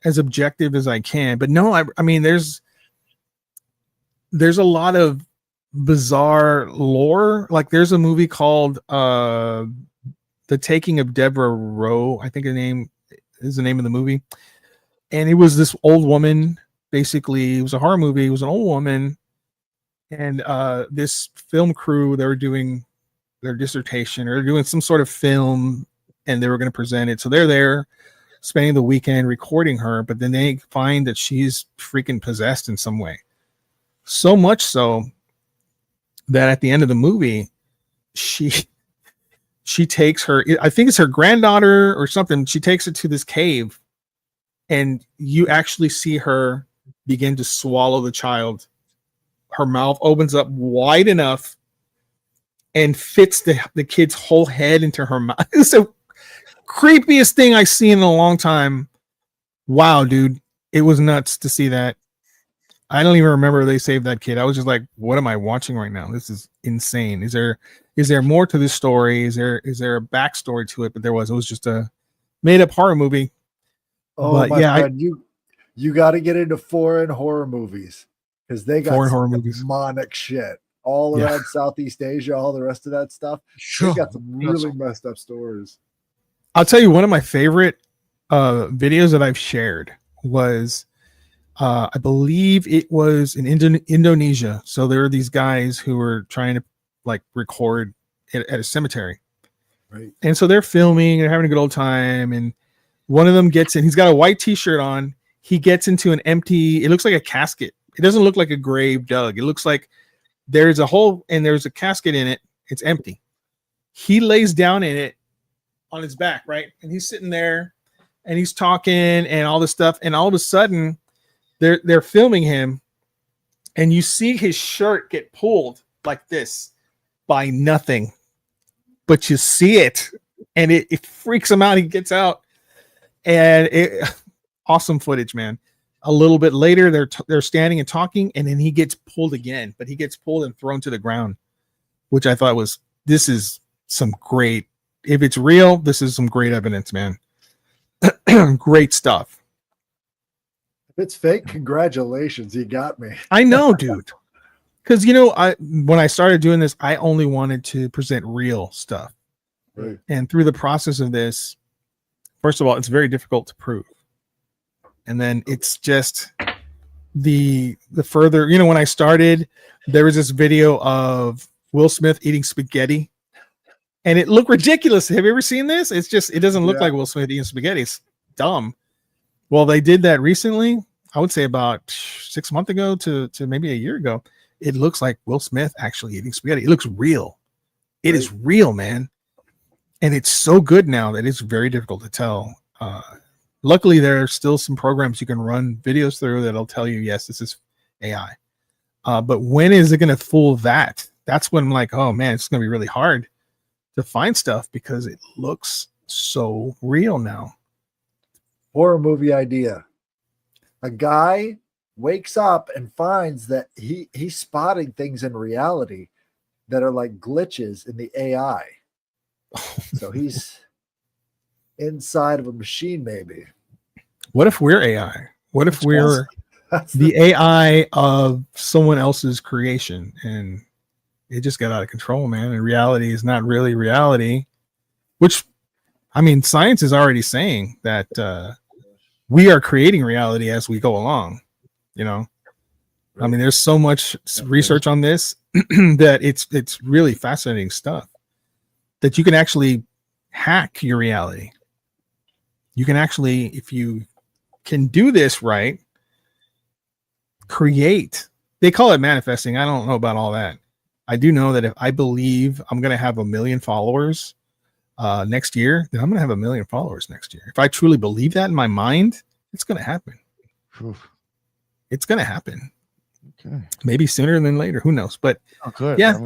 as objective as I can. But no, I mean, there's a lot of bizarre lore. Like there's a movie called The Taking of Deborah Rowe, I think the name is the name of the movie. And it was this old woman, basically. It was a horror movie. It was an old woman. And this film crew, they were doing their dissertation or doing some sort of film, and they were going to present it. So they're there spending the weekend recording her, but then they find that she's freaking possessed in some way. So much so that at the end of the movie, she takes her, I think it's her granddaughter or something. She takes her to this cave, and you actually see her begin to swallow the child. Her mouth opens up wide enough and fits the kid's whole head into her mouth. It's the creepiest thing I've seen in a long time. Wow, dude. It was nuts to see that. I don't even remember they saved that kid. I was just like, what am I watching right now? This is insane. Is there more to this story? Is there a backstory to it? But it was just a made up horror movie. Oh, but my yeah, friend, you got to get into foreign horror movies because they got foreign horror movies, demonic shit all around Southeast Asia, all the rest of that stuff. They got some really messed up stories. I'll tell you, one of my favorite videos that I've shared was I believe it was in Indonesia. So there are these guys who were trying to like record at a cemetery, right? And so they're filming, they're having a good old time, and one of them gets in. He's got a white t-shirt on. He gets into an empty, it looks like a casket. It doesn't look like a grave dug. It looks like there's a hole and there's a casket in it. It's empty. He lays down in it on his back, right? And he's sitting there and he's talking and all this stuff. And all of a sudden they're filming him, and you see his shirt get pulled like this by nothing, but you see it, and it freaks him out. He gets out, and awesome footage, man. A little bit later, they're standing and talking, and then he gets pulled again, but he gets pulled and thrown to the ground, which I thought this is some great, if it's real, this is some great evidence, man. Great stuff. If it's fake, congratulations, you got me. I know, dude. Because, you know, when I started doing this, I only wanted to present real stuff. Right. And through the process of this, first of all, it's very difficult to prove. And then it's just the further, you know, when I started, there was this video of Will Smith eating spaghetti, and it looked ridiculous. Have you ever seen this? It doesn't look like Will Smith eating spaghetti. It's dumb. Well, they did that recently. I would say about 6 months ago to maybe a year ago. It looks like Will Smith actually eating spaghetti. It looks real. It is real, man. And it's so good now that it's very difficult to tell. Luckily, there are still some programs you can run videos through that'll tell you, yes, this is AI. But when is it going to fool that? That's when I'm like, oh man, it's going to be really hard to find stuff because it looks so real now. Horror movie idea. A guy wakes up and finds that he's spotting things in reality that are like glitches in the AI. So he's inside of a machine, maybe. What if we're AI? What if we're That's the AI of someone else's creation and it just got out of control, man? And reality is not really reality, which, I mean, science is already saying that we are creating reality as we go along, you know? I mean, there's so much research on this that it's really fascinating stuff that you can actually hack your reality. You can actually, if you can do this right, create. They call it manifesting. I don't know about all that. I do know that if I believe I'm going to have 1 million followers next year, then I'm going to have 1 million followers next year. If I truly believe that in my mind, it's going to happen. Oof. It's going to happen. Okay. Maybe sooner than later. Who knows? But Oh, good. Yeah.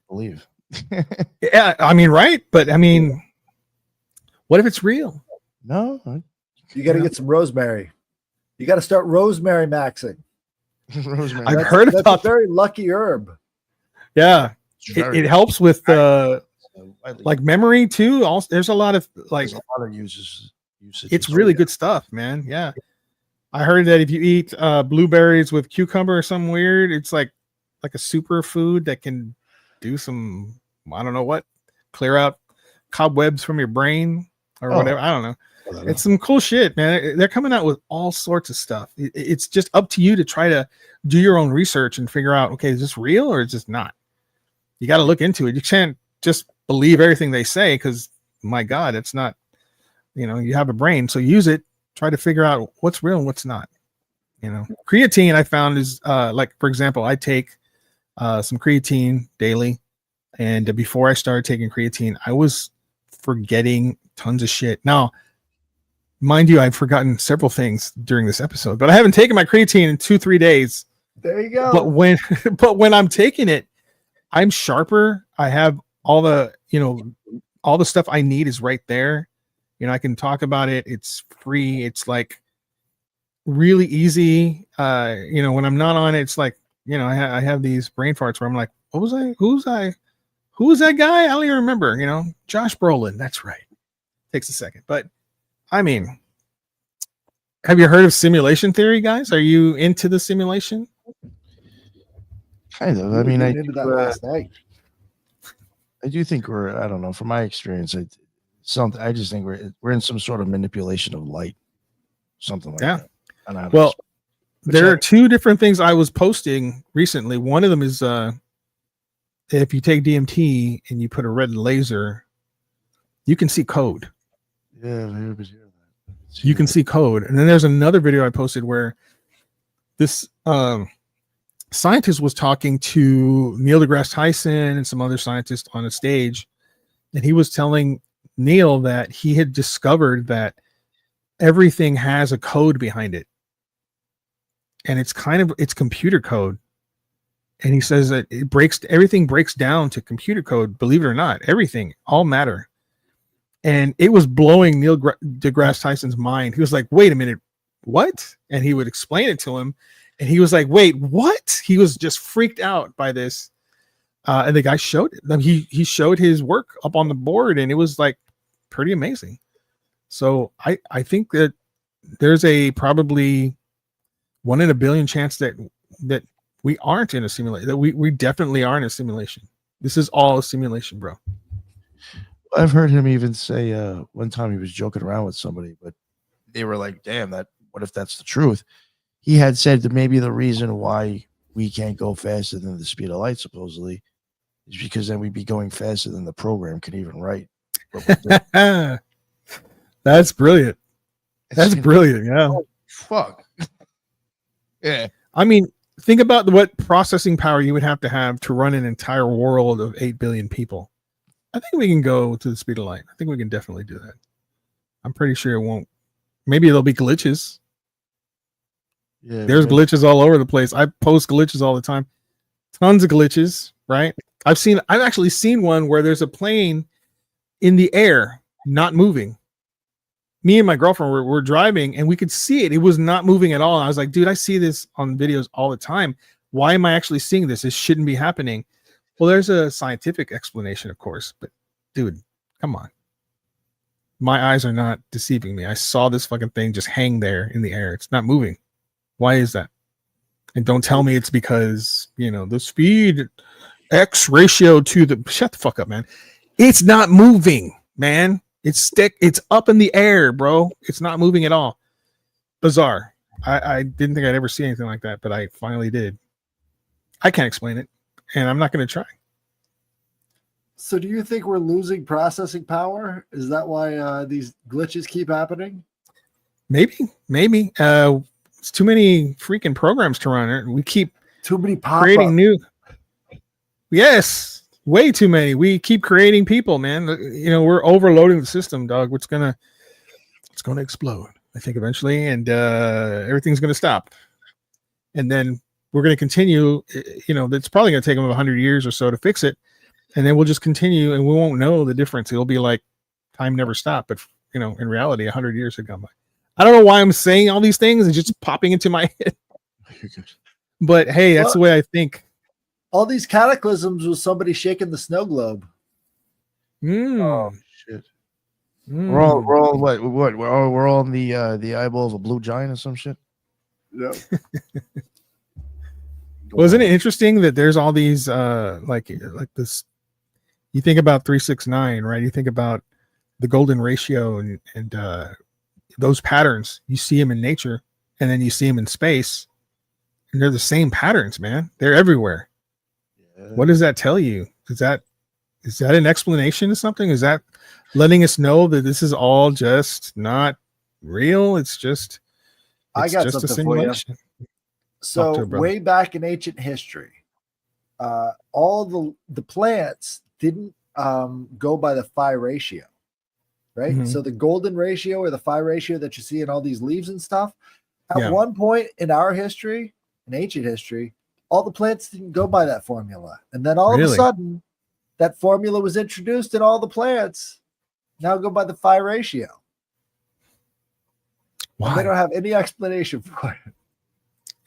Believe. yeah, I mean, right? But I mean, what if it's real? No. You got to get some rosemary. You got to start rosemary maxing. Rosemary. I've heard That's about a very lucky herb. Yeah, It's very it helps with widely like memory too. Also, there's a lot of like, there's a lot of usage. it's really good stuff, man. Yeah, I heard that if you eat blueberries with cucumber or something weird, it's like a super food that can do some, I don't know what, clear out cobwebs from your brain or whatever. I don't know. It's some cool shit, man. They're coming out with all sorts of stuff. It's just up to you to try to do your own research and figure out, okay, is this real or is this not? You got to look into it. You can't just believe everything they say because, my God, it's not, you know, you have a brain, so use it. Try to figure out what's real and what's not. You know, creatine I found is like, for example, I take some creatine daily, and before I started taking creatine, I was forgetting tons of shit. Now, mind you, I've forgotten several things during this episode, but I haven't taken my creatine in 2-3 days. There you go. But when I'm taking it, I'm sharper. I have all the, you know, all the stuff I need is right there. You know, I can talk about it. It's free. It's like really easy. You know, when I'm not on it, it's like, you know, I have these brain farts where I'm like, what was I? Who was that guy? I don't even remember. You know, Josh Brolin. That's right. Takes a second, but I mean, have you heard of simulation theory, guys? Are you into the simulation? Kind of. I mean, I into that last night. do think we're. I don't know. From my experience, I just think we're in some sort of manipulation of light, something like that. I don't know. Well, there are two different things I was posting recently. One of them is if you take DMT and you put a red laser, you can see code. Yeah, You can see code. And then there's another video I posted where this scientist was talking to Neil deGrasse Tyson and some other scientists on a stage, and he was telling Neil that he had discovered that everything has a code behind it, and it's computer code. And he says that everything breaks down to computer code. Believe it or not, everything, all matter. And it was blowing Neil deGrasse Tyson's mind. He was like, wait a minute, what? And he would explain it to him. And he was like, wait, what? He was just freaked out by this. And the guy showed it. He showed his work up on the board, and it was like pretty amazing. So I think that there's a probably 1 in a billion chance that we aren't in a simulation, that we definitely are in a simulation. This is all a simulation, bro. I've heard him even say one time he was joking around with somebody, but they were like, damn, what if that's the truth? He had said that maybe the reason why we can't go faster than the speed of light, supposedly, is because then we'd be going faster than the program can even write. That's brilliant. That's brilliant. Yeah. Oh, fuck. Yeah. I mean, think about what processing power you would have to run an entire world of 8 billion people. I think we can go to the speed of light. I think we can definitely do that. I'm pretty sure it won't. Maybe there'll be glitches. Yeah, There's man. glitches all over the place. I post glitches all the time. Tons of glitches, right? I've actually seen one where there's a plane in the air, not moving. Me and my girlfriend were driving and we could see it. It was not moving at all. And I was like, dude, I see this on videos all the time. Why am I actually seeing this? This shouldn't be happening. Well, there's a scientific explanation, of course, but dude, come on. My eyes are not deceiving me. I saw this fucking thing just hang there in the air. It's not moving. Why is that? And don't tell me it's because, the speed X ratio to the, shut the fuck up, man. It's not moving, man. It's up in the air, bro. It's not moving at all. Bizarre. I didn't think I'd ever see anything like that, but I finally did. I can't explain it, and I'm not going to try. So do you think we're losing processing power? Is that why these glitches keep happening? Maybe. It's too many freaking programs to run. We keep Too many pop creating new. Yes, way too many. We keep creating people, man. We're overloading the system, dog. It's gonna explode, I think, eventually, and everything's gonna stop. And then we're gonna continue. It's probably gonna take them 100 years or so to fix it, and then we'll just continue, and we won't know the difference. It'll be like time never stopped, but in reality, 100 years have gone by. I don't know why I'm saying all these things. It's just popping into my head. But hey, that's the way I think. All these cataclysms was somebody shaking the snow globe. Oh shit! We're all what? We're all in the eyeball of a blue giant or some shit. Yeah. Wasn't it interesting that there's all these like this? You think about 369, right? You think about the golden ratio and those patterns. You see them in nature, and then you see them in space, and they're the same patterns, man. They're everywhere. Yeah. What does that tell you? Is that an explanation of something? Is that letting us know that this is all just not real? It's just I got just something a simulation. For you. So way back in ancient history, all the plants didn't go by the phi ratio, right? Mm-hmm. So the golden ratio or the phi ratio that you see in all these leaves and stuff, at one point in our history, in ancient history, all the plants didn't go by that formula. And then all of a sudden, that formula was introduced and all the plants now go by the phi ratio. Why? They don't have any explanation for it.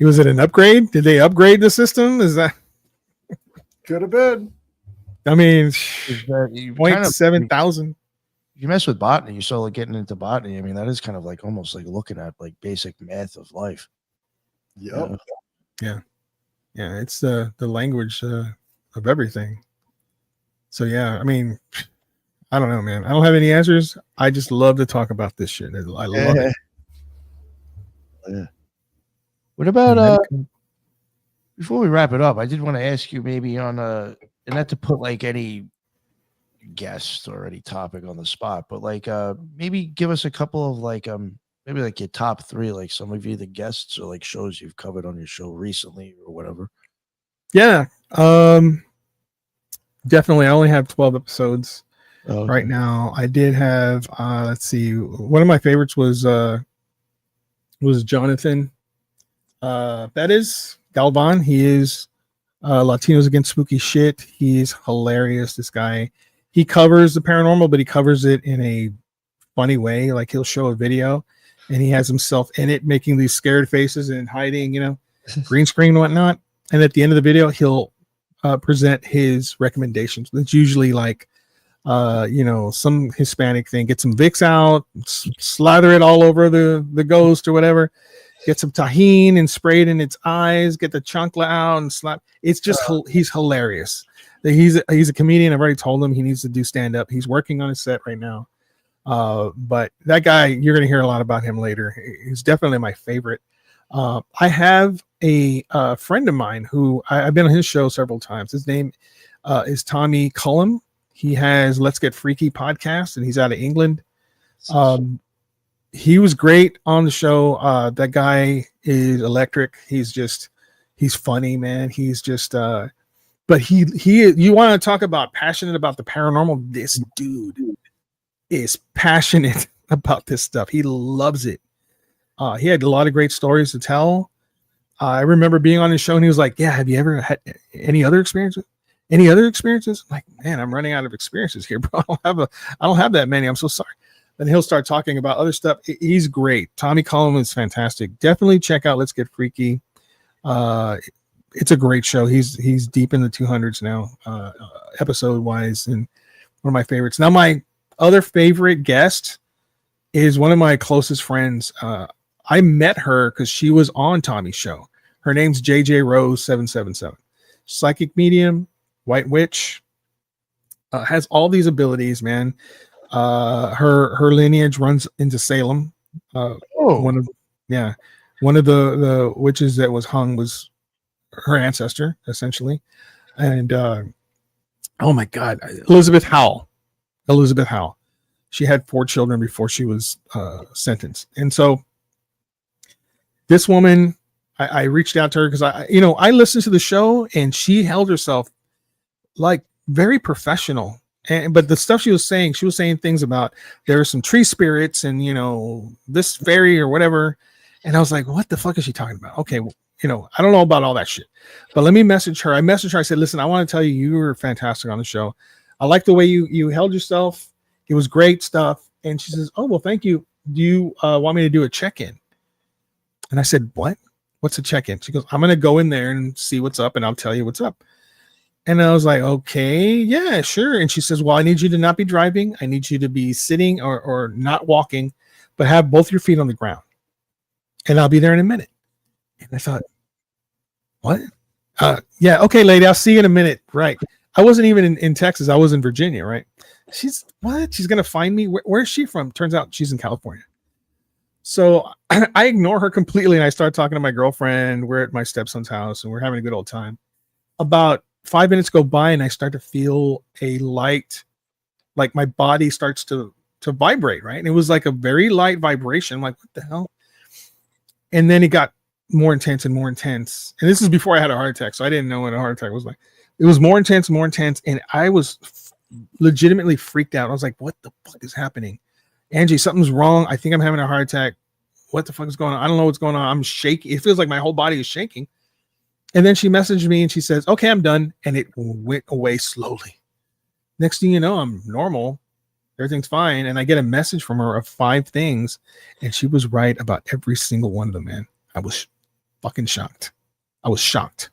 Was it an upgrade? Did they upgrade the system? Is that could have been? I mean, 0.7,000. You mess with botany, you start like getting into botany. I mean, that is kind of like almost like looking at like basic math of life. Yep. Yeah. It's the language of everything. So yeah, I mean, I don't know, man. I don't have any answers. I just love to talk about this shit. I love it. Yeah. What about before we wrap it up, I did want to ask you maybe on and not to put like any guest or any topic on the spot, but like maybe give us a couple of like maybe like your top 3, like some of you the guests or like shows you've covered on your show recently or whatever. Yeah. Definitely. I only have 12 episodes right now. I did have let's see, one of my favorites was Jonathan Bettis Galvan. He is Latinos Against Spooky Shit. He's hilarious. This guy, he covers the paranormal, but he covers it in a funny way. Like he'll show a video and he has himself in it making these scared faces and hiding, green screen and whatnot. And at the end of the video, he'll present his recommendations. It's usually like some Hispanic thing. Get some Vicks out, slather it all over the ghost or whatever. Get some tahini and spray it in its eyes. Get the chancla out and slap. It's just he's hilarious. He's a comedian. I've already told him he needs to do stand up. He's working on his set right now. But that guy, you're going to hear a lot about him later. He's definitely my favorite. I have a friend of mine who I've been on his show several times. His name is Tommy Cullum. He has Let's Get Freaky podcast, and he's out of England. He was great on the show. That guy is electric. He's funny, man. He's just, but you want to talk about passionate about the paranormal? This dude is passionate about this stuff. He loves it. He had a lot of great stories to tell. I remember being on his show and he was like, yeah, have you ever had any other experiences? Any other experiences? I'm like, man, I'm running out of experiences here, bro. I don't have that many. I'm so sorry. Then he'll start talking about other stuff. He's great. Tommy Cullum is fantastic. Definitely check out Let's Get Freaky. It's a great show. He's deep in the 200s now, episode wise, and one of my favorites. Now, my other favorite guest is one of my closest friends. I met her because she was on Tommy's show. Her name's JJ Rose 777. Psychic medium, white witch, has all these abilities, man. Her lineage runs into Salem. One of the witches that was hung was her ancestor, essentially. And oh my God, Elizabeth Howell. She had 4 children before she was sentenced. And so this woman, I reached out to her because I listened to the show and she held herself like very professional. But the stuff she was saying things about there are some tree spirits and this fairy or whatever. And I was like, what the fuck is she talking about? Okay, well, I don't know about all that shit. But let me message her. I messaged her. I said, listen, I want to tell you were fantastic on the show. I like the way you held yourself. It was great stuff. And she says, oh, well, thank you. Do you want me to do a check-in? And I said, what? What's a check-in? She goes, I'm going to go in there and see what's up and I'll tell you what's up. And I was like, okay, yeah, sure. And she says, well, I need you to not be driving. I need you to be sitting or not walking, but have both your feet on the ground. And I'll be there in a minute. And I thought, what? Yeah, okay, lady, I'll see you in a minute. Right. I wasn't even in Texas. I was in Virginia, right? She's going to find me? Where's she from? Turns out she's in California. So I ignore her completely. And I start talking to my girlfriend. We're at my stepson's house and we're having a good old time. About 5 minutes go by and I start to feel a light, like my body starts to vibrate, right? And it was like a very light vibration. I'm like, what the hell? And then it got more intense and more intense. And this is before I had a heart attack, so I didn't know what a heart attack was like. It was more intense, and I was legitimately freaked out. I was like, what the fuck is happening? Angie, something's wrong. I think I'm having a heart attack. What the fuck is going on? I don't know what's going on. I'm shaking. It feels like my whole body is shaking. And then she messaged me and she says, okay, I'm done. And it went away slowly. Next thing you know, I'm normal. Everything's fine. And I get a message from her of 5 things. And she was right about every single one of them, man. I was fucking shocked. I was shocked.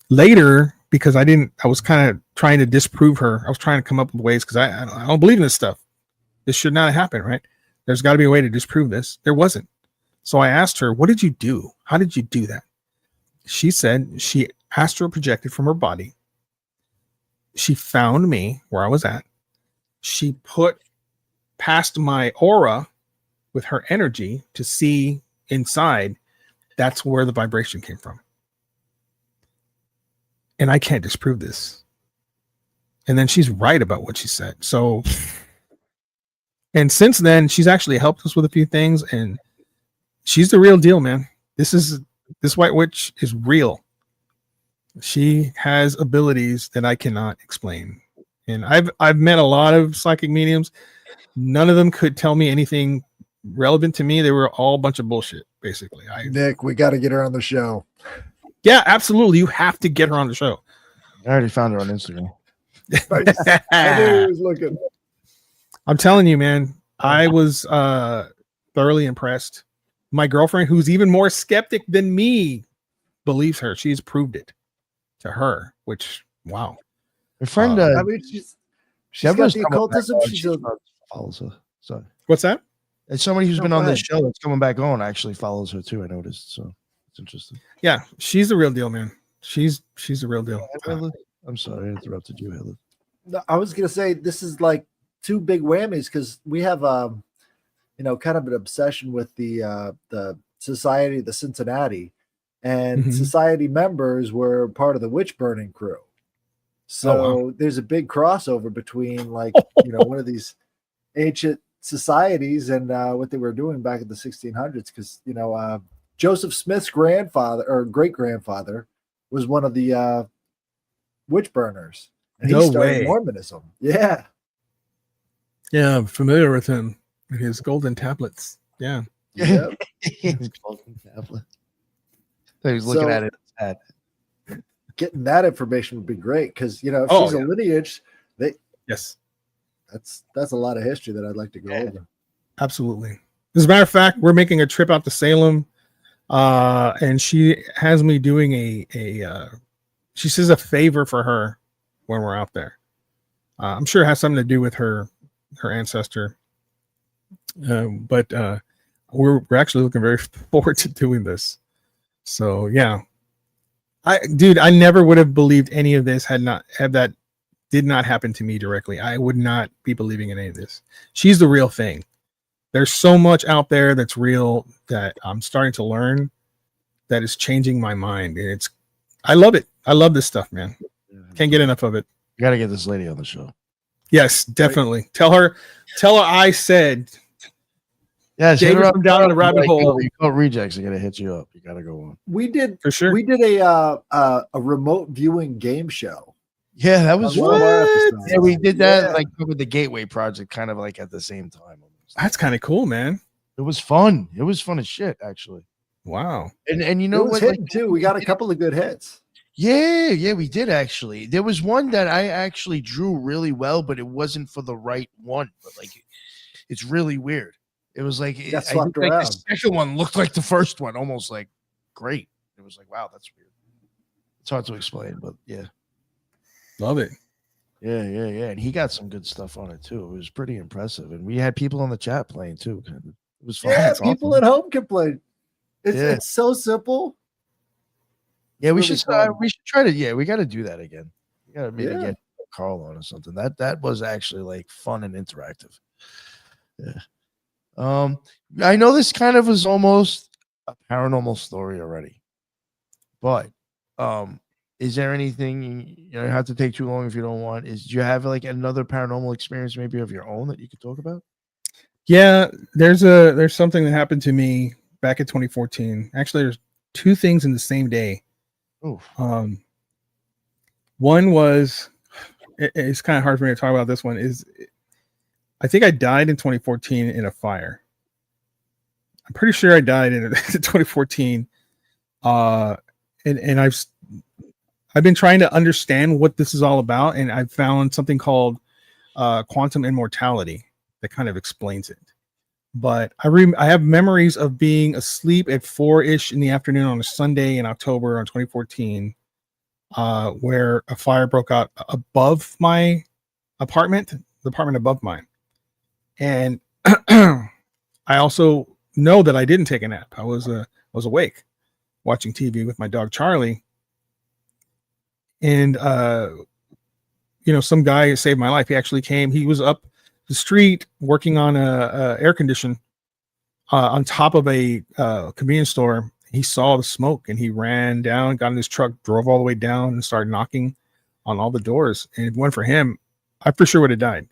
Later, because I was kind of trying to disprove her. I was trying to come up with ways because I don't believe in this stuff. This should not have happened, right? There's got to be a way to disprove this. There wasn't. So I asked her, what did you do? How did you do that? She said she astral projected from her body. She found me where I was at. She put past my aura with her energy to see inside. That's where the vibration came from. And I can't disprove this. And then she's right about what she said. So, and since then, she's actually helped us with a few things. And she's the real deal, man. This white witch is real. She has abilities that I cannot explain. And I've met a lot of psychic mediums. None of them could tell me anything relevant to me. They were all a bunch of bullshit, basically. Nick, we got to get her on the show. Yeah, absolutely. You have to get her on the show. I already found her on Instagram. I knew he was looking. I'm telling you, man, I was thoroughly impressed. My girlfriend, who's even more skeptic than me, believes her. She's proved it to her, which, wow. Her friend, I mean, she's got Deborah's the coming occultism. back on. She's She a, follows her. So What's that? and somebody who's No, been go on this ahead. show that's coming back on actually follows her too. I noticed. So it's interesting. Yeah, she's the real deal, man. She's the real deal. I'm sorry, I interrupted you, Heather. No, I was gonna say this is like 2 big whammies because we have kind of an obsession with the society, the Cincinnati, and Mhm. society members were part of the witch burning crew. So there's a big crossover between one of these ancient societies and what they were doing back in the 1600s. Because Joseph Smith's grandfather or great grandfather was one of the witch burners, and he No started way. Mormonism. Yeah. Yeah, I'm familiar with him and his golden tablets. Yeah. Yep. It's called tablet. So he was looking So- at it. Sad. Getting that information would be great because if Oh, she's a lineage, Yes, that's a lot of history that I'd like to go over. absolutely. As a matter of fact, we're making a trip out to Salem, and she has me doing she says a favor for her when we're out there. I'm sure it has something to do with her ancestor, but we're actually looking very forward to doing this. So yeah, I never would have believed any of this had that did not happen to me directly. I would not be believing in any of this. She's the real thing. There's so much out there that's real that I'm starting to learn that is changing my mind. And I love it. I love this stuff, man. Can't get enough of it. You got to get this lady on the show. Yes, definitely. Tell her I said Yeah, David from down in the rabbit hole. You call rejects, they're gonna hit you up. You got to go on. We did for sure. we did a remote viewing game show. Yeah, that was on one of our episodes. Yeah, we did that Yeah. like with the Gateway Project, kind of like at the same time. That's kind of cool, man. It was fun. It was fun as shit, actually. Wow. And you It know was what? hitting too. We got a couple of good hits. Yeah, we did actually. There was one that I actually drew really well, but it wasn't for the right one. But like, it's really weird. It was like, Got I swept think, like around. the second one looked like the first one, almost like great. It was like, wow, that's weird. It's hard to explain, but yeah. Love it. Yeah. And he got some good stuff on it too. It was pretty impressive. And we had people in the chat playing too. Kind of. It was fun. Yeah, That's people awesome. at home can play. It's Yeah. it's so simple. Yeah, we really should fun. we should try to. Yeah, we got to do that again. We got to maybe Yeah. get Carl on or something. That was actually like fun and interactive. Yeah. I know this kind of was almost a paranormal story already, but is there anything you don't have to take too long if you don't want? Do you have like another paranormal experience maybe of your own that you could talk about? Yeah, there's something that happened to me back in 2014. Actually, there's two things in the same day. Oh, One was it's kind of hard for me to talk about this one. I think I died in 2014 in a fire. I'm pretty sure I died in 2014. And I've been trying to understand what this is all about, and I've found something called quantum immortality that kind of explains it. But I have memories of being asleep at 4-ish in the afternoon on a Sunday in October on 2014, where a fire broke out above my apartment, the apartment above mine. And I also know that I didn't take a nap. I was awake watching TV with my dog Charlie. And some guy saved my life. He actually came. He was up the street working on a air condition on top of a convenience store. He saw the smoke and he ran down, got in his truck, drove all the way down, and started knocking on all the doors. And if it weren't for him, I for sure would have died.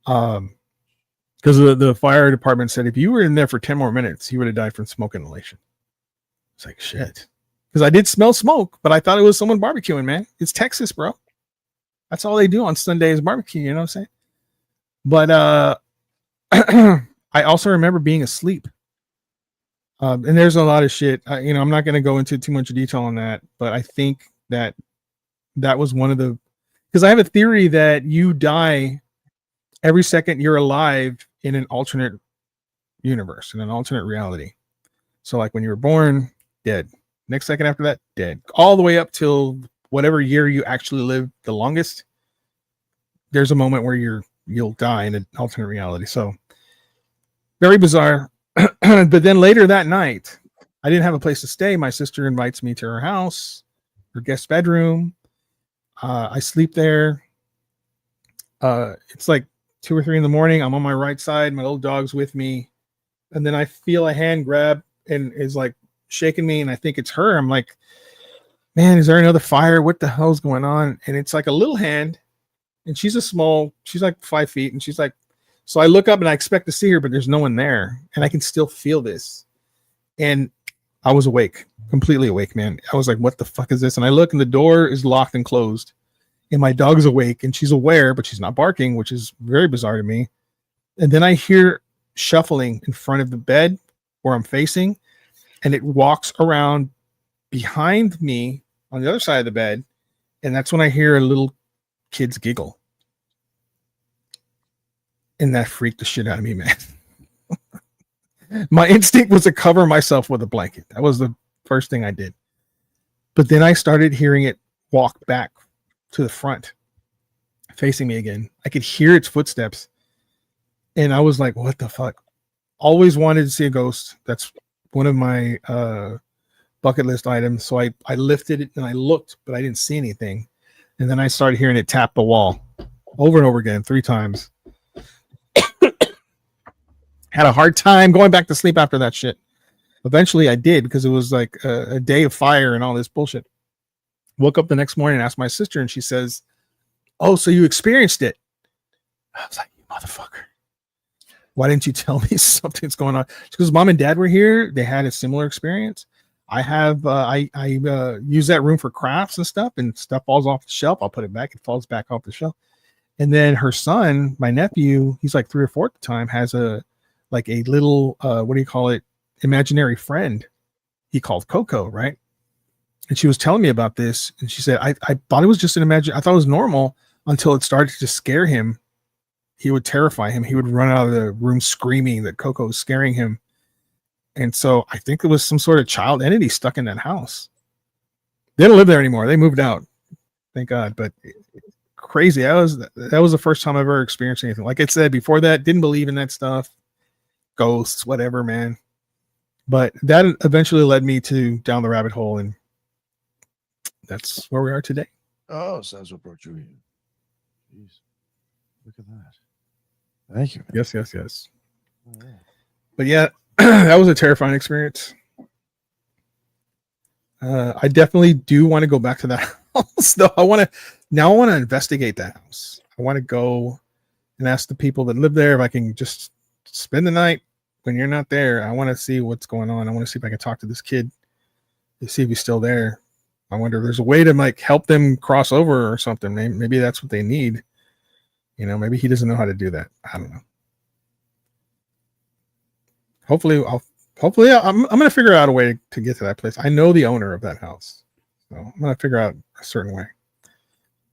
Because the fire department said if you were in there for 10 more minutes, he would have died from smoke inhalation. It's like shit. Because I did smell smoke, but I thought it was someone barbecuing, man. It's Texas, bro. That's all they do on Sundays, barbecue, you know what I'm saying? But I also remember being asleep. And there's a lot of shit. I'm not going to go into too much detail on that, but I think that was one of the, because I have a theory that you die every second you're alive in an alternate universe, in an alternate reality. So like when you were born, dead. Next second after that, dead. All the way up till whatever year you actually live the longest. There's a moment where you'll die in an alternate reality. So very bizarre. But then later that night, I didn't have a place to stay. My sister invites me to her house, her guest bedroom. I sleep there. It's like 2 or 3 in the morning. I'm on my right side. My little dog's with me. And then I feel a hand grab and is like shaking me. And I think it's her. I'm like, man, is there another fire? What the hell's going on? And it's like a little hand. And she's like 5 feet. And she's like, so I look up and I expect to see her, but there's no one there. And I can still feel this. And I was awake, completely awake, man. I was like, what the fuck is this? And I look and the door is locked and closed. And my dog's awake and she's aware, but she's not barking, which is very bizarre to me. And then I hear shuffling in front of the bed where I'm facing, and it walks around behind me on the other side of the bed, and that's when I hear a little kid's giggle. And that freaked the shit out of me, man. My instinct was to cover myself with a blanket. That was the first thing I did. But then I started hearing it walk back to the front, facing me again. I could hear its footsteps. And I was like, what the fuck? Always wanted to see a ghost. That's one of my bucket list items. So I lifted it and I looked, but I didn't see anything. And then I started hearing it tap the wall over and over again, 3 times. Had a hard time going back to sleep after that shit. Eventually I did, because it was like a day of fire and all this bullshit. Woke up the next morning and asked my sister, and she says, oh, so you experienced it? I was like, you motherfucker. Why didn't you tell me something's going on? Because mom and dad were here. They had a similar experience. I have, I use that room for crafts and stuff falls off the shelf. I'll put it back. It falls back off the shelf. And then her son, my nephew, he's like 3 or 4 at the time, has a little, what do you call it? Imaginary friend. He called Coco, right? And she was telling me about this. And she said, I thought it was just I thought it was normal until it started to scare him. He would terrify him. He would run out of the room screaming that Coco was scaring him. And so I think it was some sort of child entity stuck in that house. They don't live there anymore. They moved out. Thank God. But crazy. That was the first time I've ever experienced anything. Like I said, before that, didn't believe in that stuff. Ghosts, whatever, man. But that eventually led me to down the rabbit hole, and that's where we are today. Oh, so that's what brought you here. Jeez. Look at that. Thank you. Yes. Oh, yeah. But yeah, that was a terrifying experience. I definitely do want to go back to that house, though. I want to investigate that house. I want to go and ask the people that live there if I can just spend the night when you're not there. I want to see what's going on. I want to see if I can talk to this kid to see if he's still there. I wonder if there's a way to like help them cross over or something. Maybe that's what they need. You know, maybe he doesn't know how to do that. I don't know. Hopefully I'm going to figure out a way to get to that place. I know the owner of that house. So I'm going to figure out a certain way.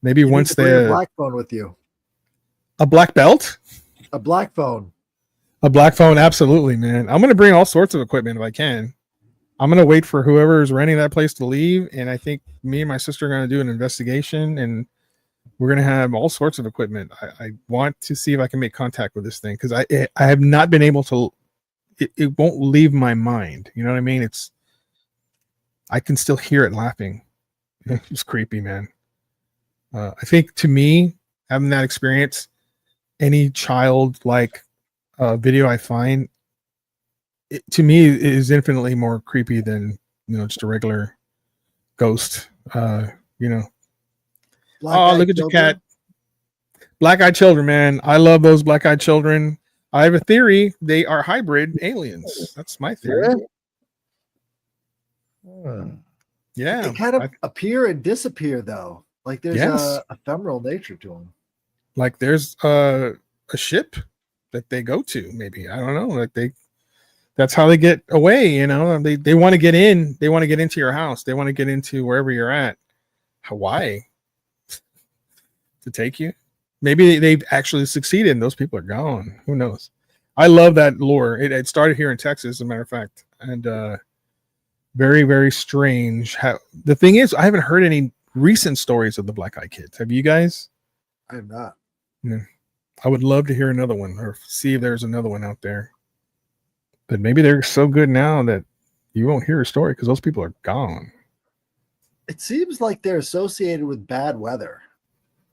Maybe You once need to bring a black phone with you. A black belt? A black phone. A black phone, absolutely, man. I'm going to bring all sorts of equipment if I can. I'm going to wait for whoever is renting that place to leave, and I think me and my sister are going to do an investigation, and we're going to have all sorts of equipment. I want to see if I can make contact with this thing, because I have not been able to. It won't leave my mind. You know what I mean? I can still hear it laughing. It's creepy, man. I think to me, having that experience, any childlike video I find, to me is infinitely more creepy than just a regular ghost. Look at your cat. Black-eyed children, man. I love those black-eyed children. I have a theory they are hybrid aliens. That's my theory. Yeah. They kind of appear and disappear, though. Like there's a ephemeral nature to them. Like there's a ship that they go to, maybe. I don't know. Like that's how they get away, They want to get in. They want to get into your house. They want to get into wherever you're at. Hawaii. To take you. Maybe they've actually succeeded and those people are gone. Who knows? I love that lore. It started here in Texas, as a matter of fact. And very, very strange. The thing is, I haven't heard any recent stories of the Black-Eyed Kids. Have you guys? I have not. Yeah. I would love to hear another one or see if there's another one out there. But maybe they're so good now that you won't hear a story because those people are gone. It seems like they're associated with bad weather.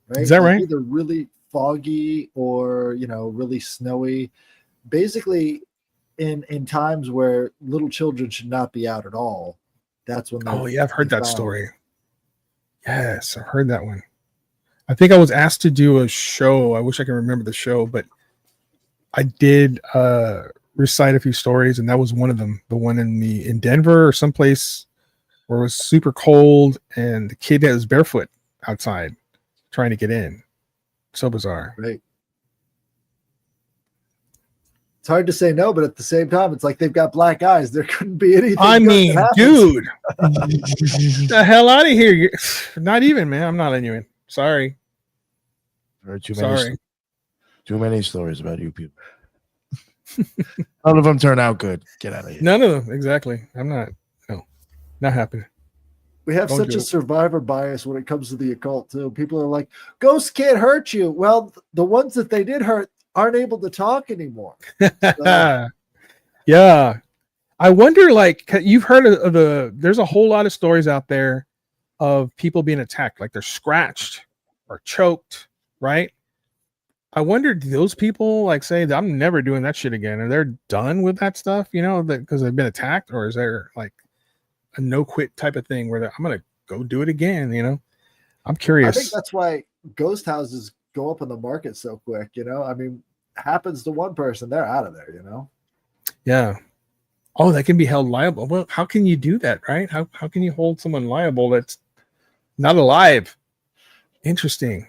Right? Is that right? Either really foggy or really snowy. Basically, in times where little children should not be out at all, that's when. Oh yeah, I've heard that story. Yes, I've heard that one. I think I was asked to do a show. I wish I could remember the show, but I did recite a few stories, and that was one of them. The one in Denver or someplace where it was super cold, and the kid that was barefoot outside trying to get in. So bizarre. Right. It's hard to say no, but at the same time, it's like they've got black eyes. There couldn't be anything. I good mean, that happens. dude, the hell out of here! Not even, man. I'm not letting you in. Sorry. Heard Sorry. too many stories about you people. None of them turn out good. Get out of here. None of them. Exactly. I'm not. No, not happening. We have Don't such do a it. survivor bias when it comes to the occult, too. People are like, ghosts can't hurt you. Well, the ones that they did hurt aren't able to talk anymore. Yeah. I wonder, like, you've heard of there's a whole lot of stories out there of people being attacked, like they're scratched or choked, right? I wonder, do those people like say, I'm never doing that shit again? Are they done with that stuff, that because they've been attacked? Or is there like a no quit type of thing where I'm going to go do it again? I'm curious. I think that's why ghost houses go up in the market so quick. I mean, happens to one person, they're out of there. Yeah. Oh, that can be held liable. Well, how can you do that, right? How can you hold someone liable that's not alive? Interesting.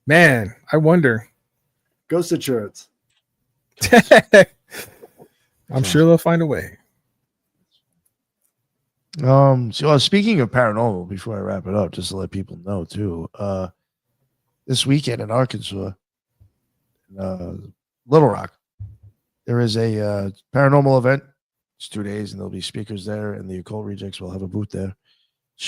Man, I wonder. Ghost insurance. I'm sure they'll find a way. So speaking of paranormal, before I wrap it up, just to let people know too, this weekend in Arkansas, Little Rock, there is a paranormal event. It's 2 days, and there'll be speakers there, and the Occult Rejects will have a booth there.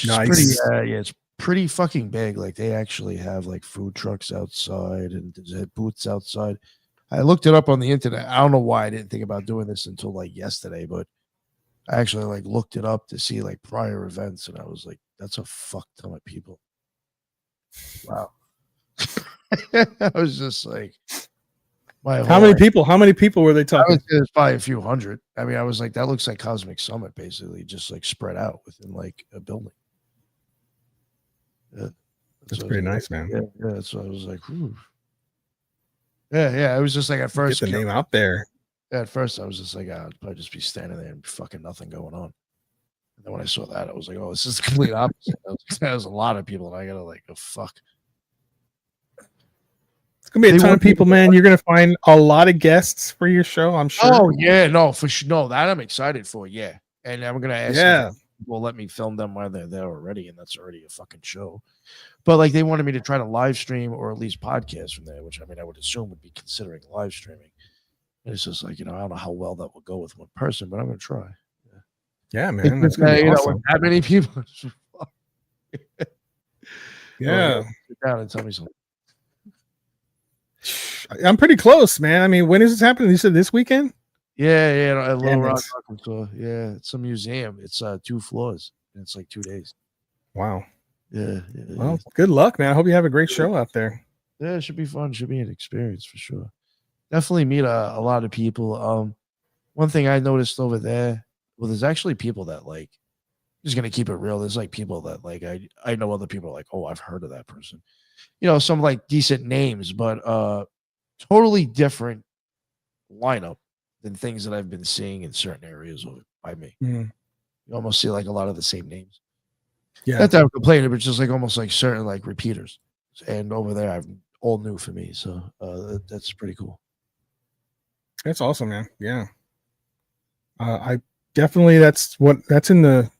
Nice. It's pretty fucking big. Like they actually have like food trucks outside and there's booths outside. I looked it up on the internet. I don't know why I didn't think about doing this until like yesterday, but I actually like looked it up to see like prior events, and I was like, that's a fuck ton of people. Wow. I was just like, How many people? How many people were they I talking? would say there's probably a few hundred. I mean, I was like, that looks like Cosmic Summit, basically, just like spread out within like a building. Yeah. That's So I pretty was nice, man. like, yeah. So I was like, whew. Yeah. It was just like at Get first, the name out there. at first I was just like, I'd probably just be standing there and be fucking nothing going on. And then when I saw that, I was like, oh, this is the complete opposite. There's a lot of people, and I gotta like, oh fuck. It's gonna be a They ton want of people, man. You're gonna find a lot of guests for your show, I'm sure. Oh yeah, no, for sure. No, that I'm excited for. Yeah, and I'm gonna ask. Yeah. If will let me film them while they're there already, and that's already a fucking show. But like, they wanted me to try to live stream or at least podcast from there, which I mean, I would assume would be considering live streaming. And it's just like, I don't know how well that will go with one person, but I'm gonna try. Yeah, man. That's gonna be You know, awesome. with that many people. Yeah. Sit down and tell me something. I'm pretty close, man. I mean, when is this happening? You said this weekend? Yeah, no, at Little Damn Rock, it. Arkansas. Yeah, it's a museum. It's 2 floors, and it's like 2 days. Wow. Yeah. Well, good luck, man. I hope you have a great show out there. Yeah, it should be fun. Should be an experience for sure. Definitely meet a lot of people. One thing I noticed over there, well, there's actually people that like, just gonna keep it real. There's like people that like I know other people are like, oh, I've heard of that person. Some like decent names, but totally different lineup than things that I've been seeing in certain areas by me. Mhm. You almost see like a lot of the same names. Yeah. Not that I'm complaining, but just like almost like certain like repeaters. And over there, I've all new for me. So that's pretty cool. That's awesome, man. Yeah. I definitely that's in the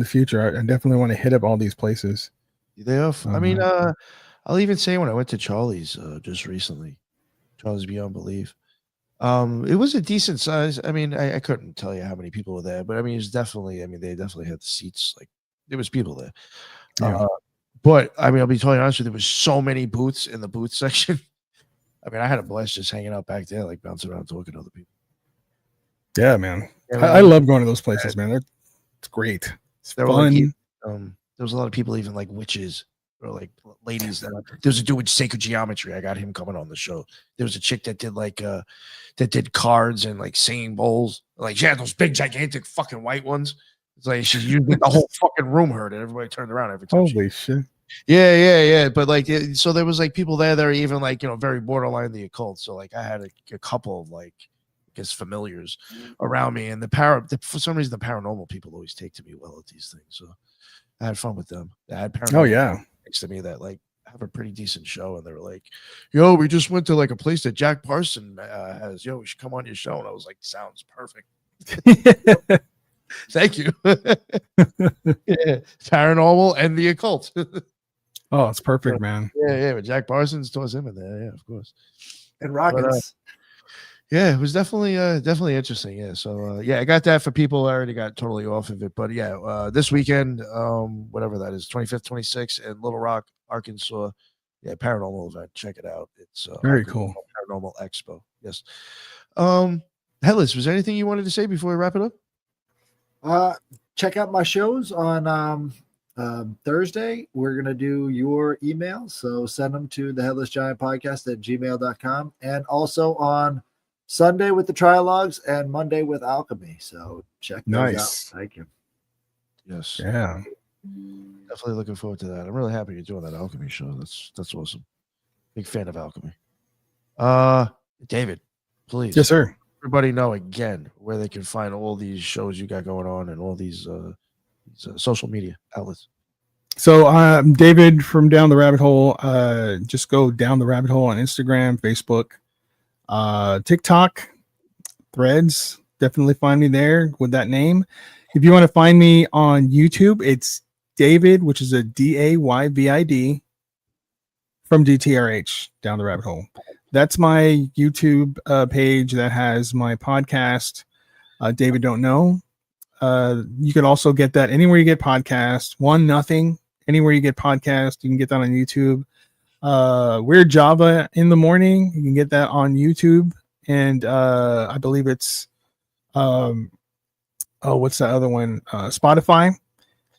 future. I definitely want to hit up all these places. They are. I mean, I'll even say when I went to Charlie's just recently, Charlie's Beyond Belief, it was a decent size. I mean, I couldn't tell you how many people were there, but I mean, it was definitely. I mean, they definitely had the seats. Like, there was people there. Yeah. But I mean, I'll be totally honest with you. There was so many booths in the booth section. I mean, I had a blast just hanging out back there, like bouncing around, talking to other people. Yeah, man. Yeah, I love going to those places, man. It's great. It's There were fun. like, there was a lot of people, even like witches or like ladies. There was a dude with sacred geometry. I got him coming on the show. There was a chick that did like that did cards and like singing bowls. Like she had those big gigantic fucking white ones. It's like she used the whole fucking room heard it. Everybody turned around every time. Holy shit. Yeah. But like, so there was like people there that are even like, very borderline the occult. So like I had a couple of like, I guess familiars around me, and for some reason the paranormal people always take to me well at these things. So I had fun with them. I had paranormal Oh yeah. next to me that like have a pretty decent show, and they were like, "Yo, we just went to like a place that Jack Parson has. Yo, we should come on your show." And I was like, "Sounds perfect. Thank you." Yeah, paranormal and the occult. Oh, it's perfect, man. Yeah, but Jack Parsons towards him in there, yeah, of course. And Rockets. Yeah, it was definitely interesting. Yeah, so yeah, I got that for people. I already got totally off of it, but yeah, this weekend, whatever that is, 25th, 26th, in Little Rock, Arkansas. Yeah, paranormal event. Check it out. It's Very cool. Paranormal Expo. Yes. Headless, was there anything you wanted to say before we wrap it up? Check out my shows on Thursday. We're going to do your emails. So send them to the Headless Giant Podcast at gmail.com. And also on Sunday with the Trilogues and Monday with Alchemy. So check those out. Thank you. Yes. Yeah. Definitely looking forward to that. I'm really happy you're doing that Alchemy show. That's awesome. Big fan of Alchemy. David, please. Yes, sir. Everybody know again where they can find all these shows you got going on and all these social media outlets. So David from Down the Rabbit Hole, just go Down the Rabbit Hole on Instagram, Facebook, TikTok, Threads. Definitely find me there with that name. If you want to find me on YouTube, it's David, which is a DAYVID from DTRH, Down the Rabbit Hole. That's my YouTube page that has my podcast, David Don't Know. You can also get that anywhere you get podcasts. 1-0, anywhere you get podcasts, you can get that on YouTube. Weird Java in the Morning, you can get that on YouTube. And I believe it's what's that other one? Spotify.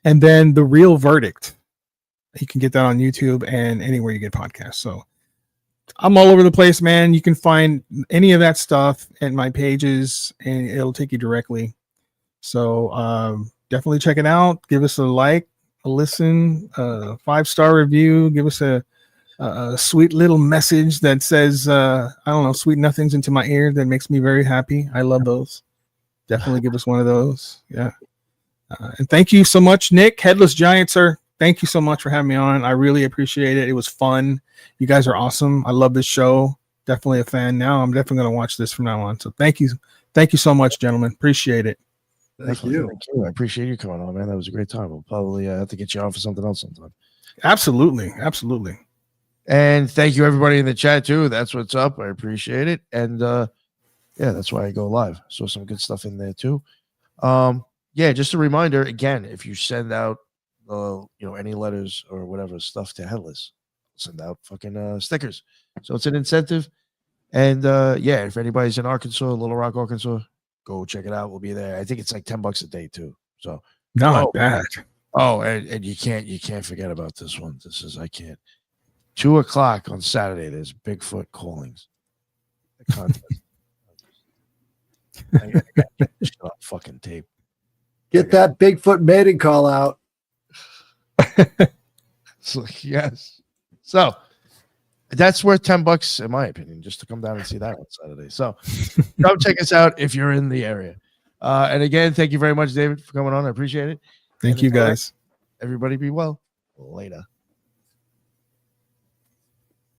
And then The Real Verdict. You can get that on YouTube and anywhere you get podcasts. So I'm all over the place, man. You can find any of that stuff at my pages and it'll take you directly. So definitely check it out. Give us a like, a listen, a 5-star review. Give us a sweet little message that says, I don't know, sweet nothings into my ear. That makes me very happy. I love those. Definitely give us one of those. Yeah. And thank you so much, Nick, Headless Giant, sir. Thank you so much for having me on. I really appreciate it. It was fun. You guys are awesome. I love this show. Definitely a fan now. I'm definitely going to watch this from now on. So thank you. Thank you so much, gentlemen. Appreciate it. Thank you. I appreciate you coming on, man. That was a great time. We'll probably have to get you on for something else sometime. Absolutely. Absolutely. And thank you, everybody in the chat, too. That's what's up. I appreciate it. And yeah, that's why I go live. So some good stuff in there, too. Yeah, just a reminder, again, if you send out any letters or whatever stuff to Headless, send out fucking stickers. So it's an incentive. And yeah, if anybody's in Arkansas, Little Rock, Arkansas, go check it out. We'll be there. I think it's like $10 a day too. So not bad. Oh, and you can't forget about this one. This is I can't. 2:00 on Saturday. There's Bigfoot callings. The contest. I got this shit on fucking tape. Get that Bigfoot mating call out. So, yes. So that's worth $10 in my opinion, just to come down and see that on Saturday. So come check us out if you're in the area. And again, thank you very much, David, for coming on. I appreciate it. Thank you, guys. Everybody be well. Later.